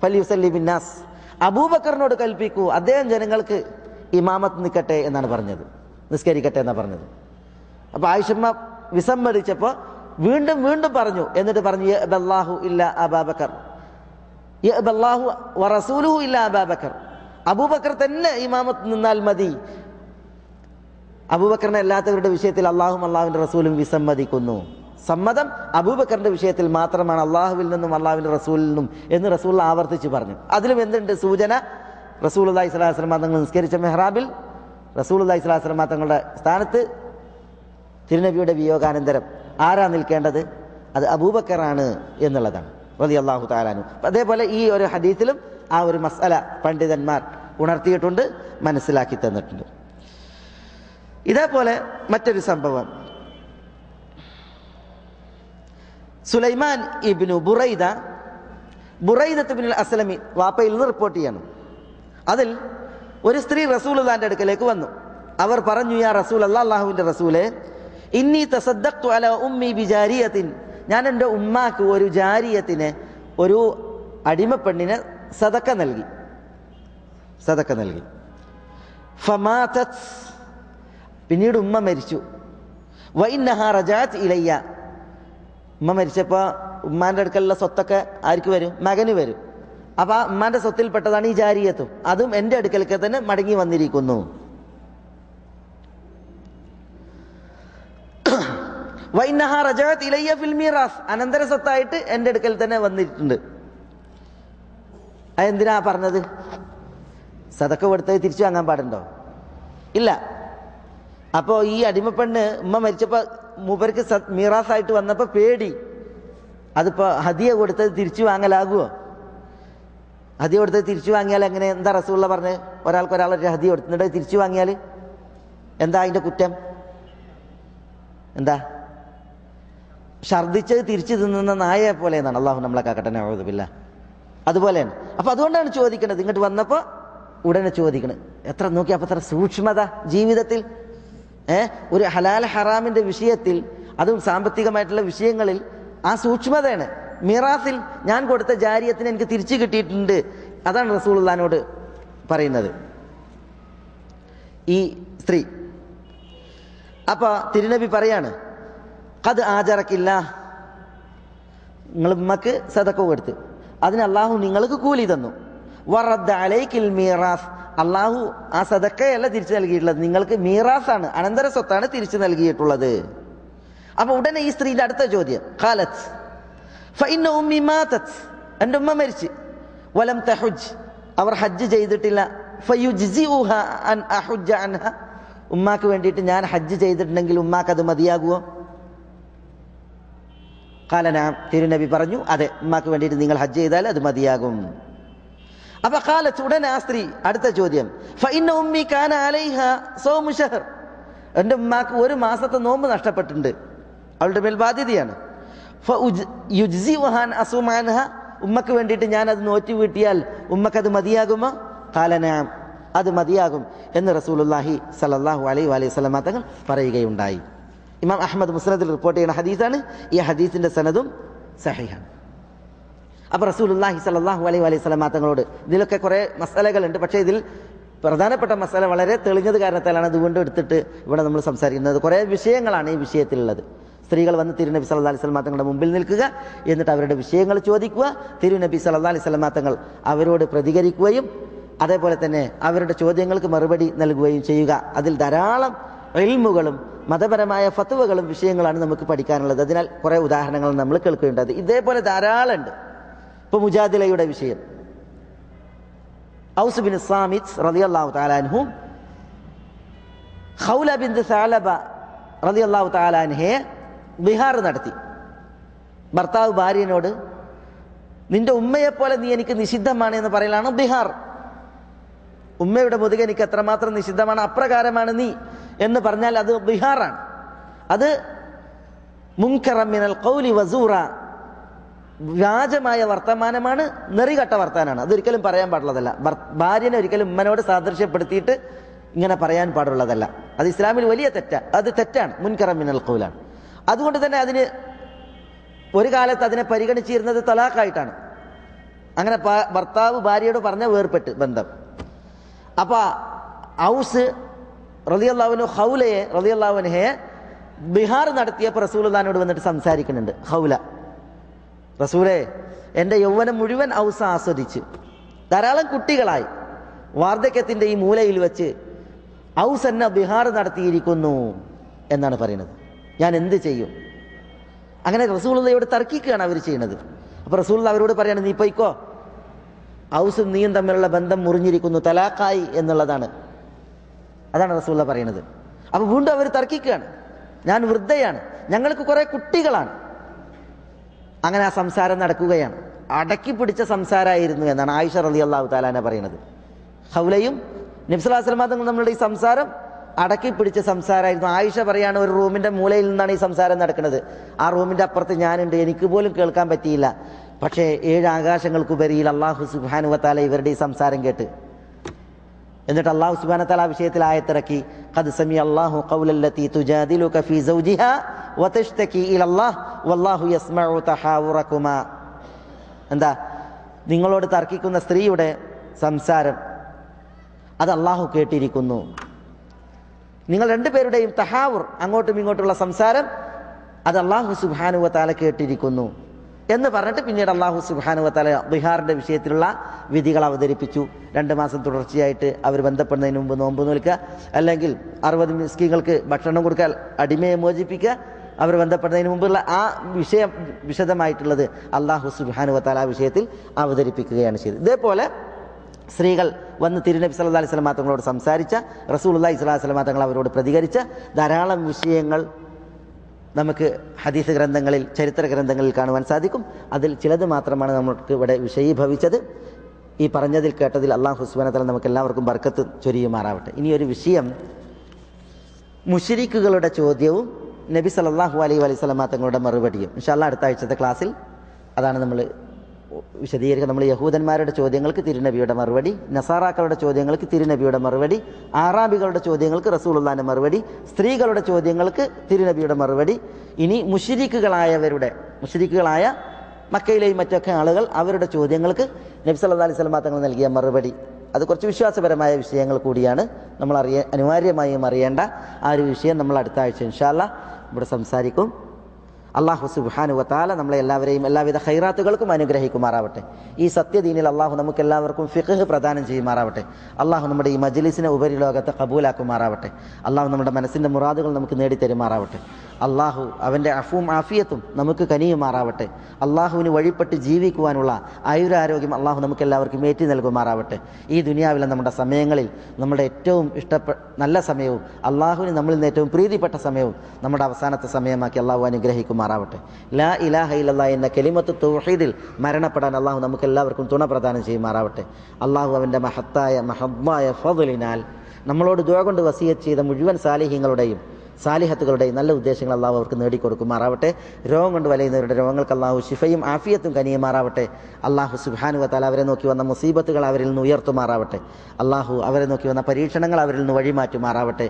ഫലിയുസല്ലി ബിന്നാസ്, അബൂബക്കറിനോട് കൽപ്പിക്കൂ, അദ്ദേഹം ജനങ്ങൾക്ക് ഇമാമത്ത് നിൽക്കട്ടെ എന്നാണ് പറഞ്ഞത്, നിസ്കരിക്കട്ടെ എന്നാണ് പറഞ്ഞത്. അപ്പോൾ ആയിഷമ്മ വിസമ്മതിച്ചപ്പോൾ വീണ്ടും വീണ്ടും പറഞ്ഞു. എന്നിട്ട് പറഞ്ഞു, യഅബല്ലാഹു ഇല്ലാ അബൂബക്കർ, യഅബല്ലാഹു വറസൂലുഹു ഇല്ലാ അബൂബക്കർ, അബൂബക്കർ തന്നെ ഇമാമത്ത് നിന്നാൽ മതി. അബൂബക്കറിനെ അല്ലാത്തവരുടെ വിഷയത്തിൽ അള്ളാഹും അള്ളാഹുവിൻ്റെ റസൂലും വിസമ്മതിക്കുന്നു. സമ്മതം അബൂബക്കറിന്റെ വിഷയത്തിൽ മാത്രമാണ്, അള്ളാഹുവിൽ നിന്നും അള്ളാഹുവിൻ്റെ റസൂലിൽ നിന്നും എന്ന് റസൂൽ ആവർത്തിച്ച് പറഞ്ഞു. അതിലും എന്തുണ്ട് സൂചന? റസൂലുള്ളാഹി സ്വല്ലല്ലാഹു അലൈഹി വസല്ലം തങ്ങൾ നിസ്കരിച്ച മെഹ്റാബിൽ റസൂലുള്ളാഹി സ്വല്ലല്ലാഹു അലൈഹി വസല്ലം തങ്ങളുടെ സ്ഥാനത്ത് തിരുനബിയുടെ വിയോഗാനന്തരം ആരാ നിൽക്കേണ്ടത്? അത് അബൂബക്കറാണ് എന്നുള്ളതാണ് റളിയല്ലാഹു തആല അൻഹു. അതേപോലെ ഈ ഒരു ഹദീസിലും ആ ഒരു മസ്അല പണ്ഡിതന്മാർ ഉണർത്തിയിട്ടുണ്ട്, മനസ്സിലാക്കി തന്നിട്ടുണ്ട്. ഇതേപോലെ മറ്റൊരു സംഭവം, സുലൈമാൻ ഇബ്നു ബുറൈദത്ത് ഇബ്നുൽ അസ്ലമി വാപ്പയിൽ നിന്ന് റിപ്പോർട്ട് ചെയ്യണം. അതിൽ ഒരു സ്ത്രീ റസൂലുള്ളാഹിന്റെ അടുക്കലേക്ക് വന്നു. അവർ പറഞ്ഞു, യാ റസൂലല്ലാഹ്, അല്ലാഹുവിൻ്റെ റസൂലേ, ഇന്നി തസദ്ദഖ്തു അലാ ഉമ്മി ബിജാരിയത്തിൻ, ഞാൻ എൻ്റെ ഉമ്മാക്ക് ഒരു ജാരിയത്തിനെ, ഒരു അടിമപ്പെണ്ണിനെ സദക്ക നൽകി. ഫമാതത്, പിന്നീട് ഉമ്മ മരിച്ചു. വഇന്നഹാ റജഅത് ഇലയ്യ, ഉമ്മ മരിച്ചപ്പോൾ ഉമ്മാൻ്റെ അടുക്കലുള്ള സ്വത്തൊക്കെ ആർക്ക് വരും? മകന് വരും. അപ്പോൾ ആ ഉമ്മാൻ്റെ സ്വത്തിൽപ്പെട്ടതാണ് ഈ ജാരിയത്തും, അതും എൻ്റെ അടുക്കലേക്ക് തന്നെ മടങ്ങി വന്നിരിക്കുന്നു. വഇന്നഹാ റജഅത് ഇലയ്യ ഫിൽ മീറാസ്, അനന്തര സ്വത്തായിട്ട് എൻ്റെ അടുക്കൽ തന്നെ വന്നിട്ടുണ്ട്. അതെന്തിനാ പറഞ്ഞത്? സദക്ക കൊടുത്തത് തിരിച്ചു വാങ്ങാൻ പാടുണ്ടോ? ഇല്ല. അപ്പോൾ ഈ അടിമപ്പെണ്ണ് ഉമ്മ മരിച്ചപ്പോൾ മൂപ്പർക്ക് മീറാസായിട്ട് വന്നപ്പോൾ പേടി, അതിപ്പോൾ ഹദിയ കൊടുത്തത് തിരിച്ചു വാങ്ങലാകുമോ? ഹദിയ കൊടുത്തത് തിരിച്ചു വാങ്ങിയാൽ എങ്ങനെ? എന്താ റസൂലുള്ള പറഞ്ഞ്? ഒരാൾക്കൊരാളൊരു ഹദിയ കൊടുത്തിട്ട് തിരിച്ചു വാങ്ങിയാൽ എന്താ അതിൻ്റെ കുറ്റം? എന്താ? ഛർദ്ദിച്ചത് തിരിച്ചു തിന്നുന്ന നായയെ പോലെ എന്നാണ്. അള്ളാഹു നമ്മളെ കാക്കട്ടെ, നഊദു ബില്ലാഹ്. അതുപോലെയാണ്. അപ്പം അതുകൊണ്ടാണ് ചോദിക്കണത്. ഇങ്ങോട്ട് വന്നപ്പോൾ ഉടനെ ചോദിക്കണം. എത്ര നോക്കി അപ്പം എത്ര സൂക്ഷ്മത ജീവിതത്തിൽ. ഒരു ഹലാൽ ഹറാമിൻ്റെ വിഷയത്തിൽ, അതും സാമ്പത്തികമായിട്ടുള്ള വിഷയങ്ങളിൽ ആ സൂക്ഷ്മതയാണ്. മിറാസിൽ ഞാൻ കൊടുത്ത ജാരിയത്തിന് എനിക്ക് തിരിച്ചു കിട്ടിയിട്ടുണ്ട്. അതാണ് റസൂലുള്ളാഹിനോട് പറയുന്നത് ഈ സ്ത്രീ. അപ്പോൾ തിരുനബി പറയാണ്, ഖദ് ആജറക്കില്ല, നിങ്ങൾ ഉമ്മക്ക് സദഖ കൊടുത്ത് അതിന് അള്ളാഹു നിങ്ങൾക്ക് കൂലി തന്നു. വറദ്ദ അലൈക്കിൽ മീറാസ്, അള്ളാഹു ആ സദഖയല്ല തിരിച്ചു നൽകിയിട്ടുള്ളത്, നിങ്ങൾക്ക് മീറാസാണ്, അനന്തര സ്വത്താണ് തിരിച്ചു നൽകിയിട്ടുള്ളത്. അപ്പൊ ഉടനെ ഈ സ്ത്രീയുടെ അടുത്ത ചോദ്യം, ഖാലത്ത് ഫഇന്ന ഉമ്മി മാതത്, എൻ്റെ ഉമ്മ മരിച്ച്, വലം തഹുജ്, അവർ ഹജ്ജ് ചെയ്തിട്ടില്ല, ഫയുജ്സിഉഹ അൻ അഹുജ്ജ അൻഹ, ഉമ്മാക്ക് വേണ്ടിയിട്ട് ഞാൻ ഹജ്ജ് ചെയ്തിട്ടുണ്ടെങ്കിൽ ഉമ്മാക്ക് അത് മതിയാകുമോ? ഖാല നഅം, തിരുനബി പറഞ്ഞു അതെ, ഉമ്മാക്ക് വേണ്ടിയിട്ട് നിങ്ങൾ ഹജ്ജ് ചെയ്താൽ അത് മതിയാകും. അപ്പൊ ഖാലത്ത്, ഉടനെ ആ സ്ത്രീ അടുത്ത ചോദ്യം, ഫഇന്ന ഉമ്മി കാന അലൈഹ സൗമു ശഹർ, എൻ്റെ ഉമ്മാക്ക് ഒരു മാസത്തെ നോമ്പ് നഷ്ടപ്പെട്ടിട്ടുണ്ട്, അവളുടെ മേൽ ബാധ്യതയാണ്. ഫയുജ്സിഉഹ അൻ അസുമ അൻഹ, ഉമ്മക്ക് വേണ്ടിയിട്ട് ഞാൻ അത് നോറ്റി വീട്ടിയാൽ ഉമ്മക്കത് മതിയാകുമോ? ഖാല നഅം, അത് മതിയാകും എന്ന് റസൂലുള്ളാഹി സ്വല്ലല്ലാഹു അലൈഹി വസല്ലം തങ്ങൾ പറയുകയുണ്ടായി. ഇമാം അഹ്മദ് മുസ്നദിൽ റിപ്പോർട്ട് ചെയ്യുന്ന ഹദീസാണ്. ഈ ഹദീസിന്റെ സനദും സഹീഹാണ്. അപ്പോൾ റസൂലുള്ളാഹി സ്വല്ലല്ലാഹു അലൈഹി വസല്ലം തങ്ങളോട് ഇതിലൊക്കെ കുറേ മസലകളുണ്ട്. പക്ഷേ ഇതിൽ പ്രധാനപ്പെട്ട മസല വളരെ തെളിഞ്ഞത് കാരണത്താലാണ് അതുകൊണ്ട് എടുത്തിട്ട് ഇവിടെ നമ്മൾ സംസാരിക്കുന്നത്. കുറേ വിഷയങ്ങളാണ് ഈ വിഷയത്തിലുള്ളത്. സ്ത്രീകൾ വന്ന് തിരുനബി സല്ലല്ലാഹു അലൈഹി വസല്ലം തങ്ങളുടെ മുമ്പിൽ നിൽക്കുക, എന്നിട്ട് അവരുടെ വിഷയങ്ങൾ ചോദിക്കുക, തിരുനബി സല്ലല്ലാഹു അലൈഹി വസല്ലം തങ്ങൾ അവരോട് പ്രതികരിക്കുകയും അതേപോലെ തന്നെ അവരുടെ ചോദ്യങ്ങൾക്ക് മറുപടി നൽകുകയും ചെയ്യുക. അതിൽ ധാരാളം ഇൽമുകളും മതപരമായ ഫത്വകളും വിഷയങ്ങളാണ് നമുക്ക് പഠിക്കാനുള്ളത്. അതിനാൽ കുറേ ഉദാഹരണങ്ങൾ നമ്മൾ കേൾക്കുകയുണ്ട്. ഇതേപോലെ ധാരാളം ഉണ്ട്. ഇപ്പോൾ മുജാദിലയുടെ വിഷയം, ഔസ് ബിൻ സാമിത് റളിയല്ലാഹു തആല അൻഹു ഖൗല ബിൻത് സഅലബ റളിയല്ലാഹു തആല അൻഹയെ ബിഹാർ നടത്തി. ഭർത്താവ് ഭാര്യനോട് നിന്റെ ഉമ്മയെപ്പോലെ നീ എനിക്ക് നിഷിദ്ധമാണ് എന്ന് പറയലാണ് ബിഹാർ. ഉമ്മയുടെ മുതുക എനിക്ക് എത്രമാത്രം നിഷിദ്ധമാണ്, അപ്രകാരമാണ് നീ എന്ന് പറഞ്ഞാൽ അത് ബിഹാറാണ്. അത് മുൻകറ മിനൽ ഖൗലി വസൂറ, വ്യാജമായ വർത്തമാനമാണ്, നെറികെട്ട വർത്താനാണ്. അതൊരിക്കലും പറയാൻ പാടുള്ളതല്ല. ഭാര്യനെ ഒരിക്കലും ഉമ്മനോട് സാദൃശ്യപ്പെടുത്തിയിട്ട് ഇങ്ങനെ പറയാൻ പാടുള്ളതല്ല. അത് ഇസ്ലാമിൽ വലിയ തെറ്റാണ്. അത് തെറ്റാണ്, മുൻകറ മിനൽ ഖൗലാണ്. അതുകൊണ്ട് തന്നെ അതിന് ഒരു കാലത്ത് അതിനെ പരിഗണിച്ചിരുന്നത് തലാഖായിട്ടാണ്. അങ്ങനെ ഭർത്താവ് ഭാര്യയോട് പറഞ്ഞ വേർപെട്ട് ബന്ധം. അപ്പൊ ഔസ് റളിയല്ലാഹു അൻഹു ഖൗലയെ റളിയല്ലാഹു അൻഹയെ ബിഹാർ നടത്തിയപ്പോൾ റസൂലുള്ളാഹിനോട് വന്നിട്ട് സംസാരിക്കുന്നുണ്ട്. ഖൗല, റസൂലേ, എൻ്റെ യൗവനം മുഴുവൻ ഔസ ആസ്വദിച്ച് ധാരാളം കുട്ടികളായി വാർദ്ധക്യത്തിൻ്റെ ഈ മൂലയിൽ വെച്ച് ഔസ് എന്നെ ബിഹാർ നടത്തിയിരിക്കുന്നു എന്നാണ് പറയുന്നത്. ഞാൻ എന്ത് ചെയ്യും? അങ്ങനെ റസൂലുള്ളാഹിയോട് തർക്കിക്കുകയാണ് അവർ ചെയ്യുന്നത്. അപ്പോൾ റസൂലുള്ളാഹി അവരോട് പറയാണ്, നീ പോയിക്കോ, ഔസും നീയും തമ്മിലുള്ള ബന്ധം മുറിഞ്ഞിരിക്കുന്നു, തലാഖായി എന്നുള്ളതാണ്. അതാണ് റസൂലുള്ളാഹി പറയുന്നത്. അപ്പോൾ വീണ്ടും അവർ തർക്കിക്കുകയാണ്, ഞാൻ വൃദ്ധയാണ്, ഞങ്ങൾക്ക് കുറേ കുട്ടികളാണ്. അങ്ങനെ ആ സംസാരം നടക്കുകയാണ്. അടക്കി പിടിച്ച സംസാരമായിരുന്നു എന്നാണ് ആയിഷ റളിയല്ലാഹു തആല അൻഹ പറയുന്നത്. ഖൗലയും നബി സല്ലല്ലാഹു അലൈഹി വസല്ലം തങ്ങളുടെ ഈ സംസാരം അടക്കി പിടിച്ച സംസാരമായിരുന്നു. ആയിഷ പറയാണ്, ഒരു റൂമിൻ്റെ മൂലയിൽ നിന്നാണ് ഈ സംസാരം നടക്കുന്നത്. ആ റൂമിൻ്റെ അപ്പുറത്ത് ഞാനുണ്ട്, എനിക്ക് പോലും കേൾക്കാൻ പറ്റിയില്ല. പക്ഷേ 7 ആകാശങ്ങൾക്കുപരിയിൽ അല്ലാഹു സുബ്ഹാനഹു വ തആല ഇവരുടെ ഈ സംസാരം കേട്ട്, എന്നിട്ട് അല്ലാഹു സുബ്ഹാനഹു വ തആല ആ വിഷയത്തിൽ ആയത്തിറക്കി, ഖദ് സമി അല്ലാഹു ഖൗലല്ലതി തുജാദിലുക ഫീ സൗജിഹാ വതഷ്തകി ഇലല്ലാഹ് വല്ലാഹു യസ്മഉ തഹാവുറകുമാ. എന്താ? നിങ്ങളോട് തർക്കിക്കുന്ന സ്ത്രീയുടെ സംസാരം അത് അല്ലാഹു കേട്ടിരിക്കുന്നു. നിങ്ങൾ രണ്ടുപേരുടെയും തഹാവുർ, അങ്ങോട്ടും ഇങ്ങോട്ടുള്ള സംസാരം, അത് അല്ലാഹു സുബ്ഹാനഹു വ തആല കേട്ടിരിക്കുന്നു എന്ന് പറഞ്ഞിട്ട് പിന്നീട് അല്ലാഹു സുബ്ഹാനഹു വ തആല ബിഹാറിൻ്റെ വിഷയത്തിലുള്ള വിധികൾ അവതരിപ്പിച്ചു. 2 മാസം തുടർച്ചയായിട്ട് അവർ ബന്ധപ്പെടുന്നതിന് മുമ്പ് നോമ്പ് നോൽക്കുക, അല്ലെങ്കിൽ 60 മിസ്കീങ്ങൾക്ക് ഭക്ഷണം കൊടുക്കാൻ, അടിമയെ മോചിപ്പിക്കുക. അവർ ബന്ധപ്പെടുന്നതിന് മുമ്പുള്ള ആ വിഷയം വിശദമായിട്ടുള്ളത് അല്ലാഹു സുബ്ഹാനഹു വ തആല ആ വിഷയത്തിൽ അവതരിപ്പിക്കുകയാണ് ചെയ്തത്. ഇതേപോലെ സ്ത്രീകൾ വന്ന് തിരുനബി സല്ലല്ലാഹു അലൈഹി വസല്ലം തങ്ങളോട് സംസാരിച്ച, റസൂലുള്ളാഹി സ്വല്ലല്ലാഹു അലൈഹി വസല്ലം തങ്ങൾ അവരോട് പ്രതികരിച്ച ധാരാളം വിഷയങ്ങൾ നമുക്ക് ഹദീസ് ഗ്രന്ഥങ്ങളിൽ, ചരിത്ര ഗ്രന്ഥങ്ങളിൽ കാണുവാൻ സാധിക്കും. അതിൽ ചിലത് മാത്രമാണ് നമുക്ക് ഇവിടെ വിഷയീഭവിച്ചത്. ഈ പറഞ്ഞതിൽ കേട്ടതിൽ അല്ലാഹു സുബ്ഹാനഹു വ തആല നമുക്ക് എല്ലാവർക്കും ബർക്കത്ത് ചൊരിയുമാറാവട്ടെ. ഇനി ഒരു വിഷയം, മുശ്രിക്കുകളുടെ ചോദ്യവും നബി സല്ലല്ലാഹു അലൈഹി വസല്ലം തങ്ങളുടെ മറുപടിയും. ഇൻഷാ അല്ലാഹ് അടുത്ത ആഴ്ചത്തെ ക്ലാസ്സിൽ അതാണ് നമ്മൾ വിശദീകരിക്കുക. നമ്മൾ യഹൂദന്മാരുടെ ചോദ്യങ്ങൾക്ക് തിരുനബിയുടെ മറുപടി, നസാറാക്കളുടെ ചോദ്യങ്ങൾക്ക് തിരുനബിയുടെ മറുപടി, ആറാബികളുടെ ചോദ്യങ്ങൾക്ക് റസൂലുള്ളാഹിന്റെ മറുപടി, സ്ത്രീകളുടെ ചോദ്യങ്ങൾക്ക് തിരുനബിയുടെ മറുപടി. ഇനി മുശ്രിക്കുകളായ മക്കയിലെയും മറ്റൊക്കെ ആളുകൾ അവരുടെ ചോദ്യങ്ങൾക്ക് നബി സല്ലല്ലാഹു അലൈഹി വസല്ലം തങ്ങൾ നൽകിയ മറുപടി. അത് കുറച്ച് വിശ്വാസപരമായ വിഷയങ്ങൾ കൂടിയാണ്. നമ്മൾ അനിവാര്യമായും അറിയേണ്ട ആ ഒരു വിഷയം നമ്മൾ അടുത്ത ആഴ്ച ഇൻഷാ അല്ലാഹ് ഇവിടെ സംസാരിക്കും. അല്ലാഹു സുബ്ഹാനഹു വ തആല നമ്മളെ എല്ലാവരെയും എല്ലാവിധ ഖൈറാത്തുകൾക്കും അനുഗ്രഹിക്കുമാറാവട്ടെ. ഈ സത്യദീനിൽ അല്ലാഹു നമുക്ക് എല്ലാവർക്കും ഫിഖ്ഹ് പ്രദാനം ചെയ്യുമാറാവട്ടെ. അല്ലാഹു നമ്മുടെ ഈ മജ്ലിസിനെ ഉപരിലോകത്തെ കബൂലാക്കുമാറാവട്ടെ. അല്ലാഹു നമ്മുടെ മനസ്സിൻ്റെ മുറാദുകൾ നമുക്ക് നേടിത്തരുമാറാവട്ടെ. അല്ലാഹു അവൻ്റെ അഫുവും ആഫിയത്തും നമുക്ക് കനിയുമാറാവട്ടെ. അല്ലാഹുവിന് വഴിപ്പെട്ട് ജീവിക്കുവാനുള്ള ആയുരാരോഗ്യം അല്ലാഹു നമുക്ക് എല്ലാവർക്കും ഏറ്റി നൽകുമാറാവട്ടെ. ഈ ദുനിയാവിലെ നമ്മുടെ സമയങ്ങളിൽ നമ്മുടെ ഏറ്റവും നല്ല സമയവും അല്ലാഹുവിന് നമ്മളിൽ നിന്ന് ഏറ്റവും പ്രീതിപ്പെട്ട സമയവും നമ്മുടെ അവസാനത്തെ സമയമാക്കി അല്ലാഹു അനുഗ്രഹിക്കുമാറാവട്ടെ. ലാ ഇലാഹ ഇല്ലല്ലാഹ് എന്ന കലിമത്ത് തൗഹീദിൽ മരണപ്പെടാൻ അല്ലാഹു നമുക്ക് എല്ലാവർക്കും തുണ പ്രദാനം ചെയ്യുമാറാവട്ടെ. അല്ലാഹു അവൻ്റെ മഹത്തായ ഫദ്ലിനാൽ നമ്മളോട് ദുആ കൊണ്ട് വസിയത്ത് ചെയ്ത മുഴുവൻ സാലിഹത്തുകളുടെയും നല്ല ഉദ്ദേശങ്ങൾ അല്ലാഹു അവർക്ക് നേടിക്കൊടുക്കുമാറാവട്ടെ. രോഗം കൊണ്ട് വലയുന്നവരുടെ രോഗങ്ങൾക്ക് അല്ലാഹു ശിഫയും ആഫിയത്തും കനിയുമാറാവട്ടെ. അല്ലാഹു സുബ്ഹാനഹു വ തആല അവരെ നോക്കി വന്ന മുസീബത്തുകൾ അവരിൽ നിന്ന് ഉയർത്തുമാറാവട്ടെ. അല്ലാഹു അവരെ നോക്കി വന്ന പരീക്ഷണങ്ങൾ അവരിൽ നിന്ന് വഴിമാറ്റുമാറാവട്ടെ.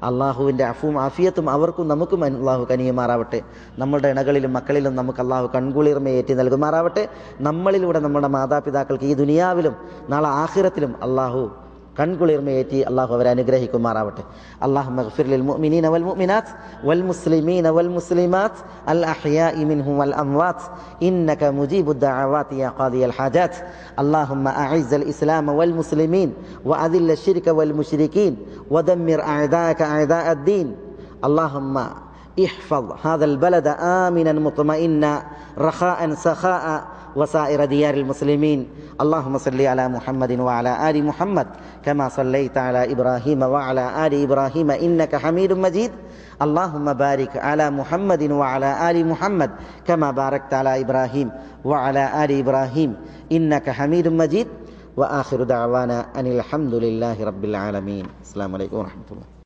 അല്ലാഹുവിൻ്റെ അഫുവും ആഫിയത്തും അവർക്കും നമുക്കും അല്ലാഹു കനിയുമാറാവട്ടെ. നമ്മളുടെ ഇണകളിലും മക്കളിലും നമുക്ക് അല്ലാഹു കൺകുളിർമയേറ്റി നൽകുമാറാവട്ടെ. നമ്മളിലൂടെ നമ്മുടെ മാതാപിതാക്കൾക്ക് ഈ ദുനിയാവിലും നാളെ ആഖിറത്തിലും അല്ലാഹു കൺകുളിർമയേറ്റി അല്ലാഹു അവരെ അനുഗ്രഹിക്കുമാറാവട്ടെ. അല്ലാഹുമ്മ ഗ്ഫിർ ലിൽ മുഅ്മിനീന വൽ മുഅ്മിനാത്ത് വൽ മുസ്ലിമീന വൽ മുസ്ലിമാത്ത് അൽ അഹ്യാഇ മിൻഹും വൽ അംവാത്ത് ഇന്നക മുജീബുദ് ദഅവാതി യാ ഖാദിയൽ ഹാജാത്ത്. അല്ലാഹുമ്മ അഇസ്സൽ ഇസ്ലാമ വൽ മുസ്ലിമീൻ വഅദില്ല ശിർക വൽ മുശ്രികീൻ വദമ്മിർ അഅദാഅക അഅദാഅദ്ദീൻ. അല്ലാഹുമ്മ احفظ هذا البلد آمنا مطمئنا رخاء سخاء وسائر ديار المسلمين. اللهم صل على محمد وعلى آل محمد كما صليت على إبراهيم وعلى آل إبراهيم إنك حميد مجيد. اللهم بارك على محمد وعلى آل محمد كما باركت على إبراهيم وعلى آل إبراهيم إنك حميد مجيد. وآخر دعوانا أن الحمد لله رب العالمين. السلام عليكم ورحمة الله.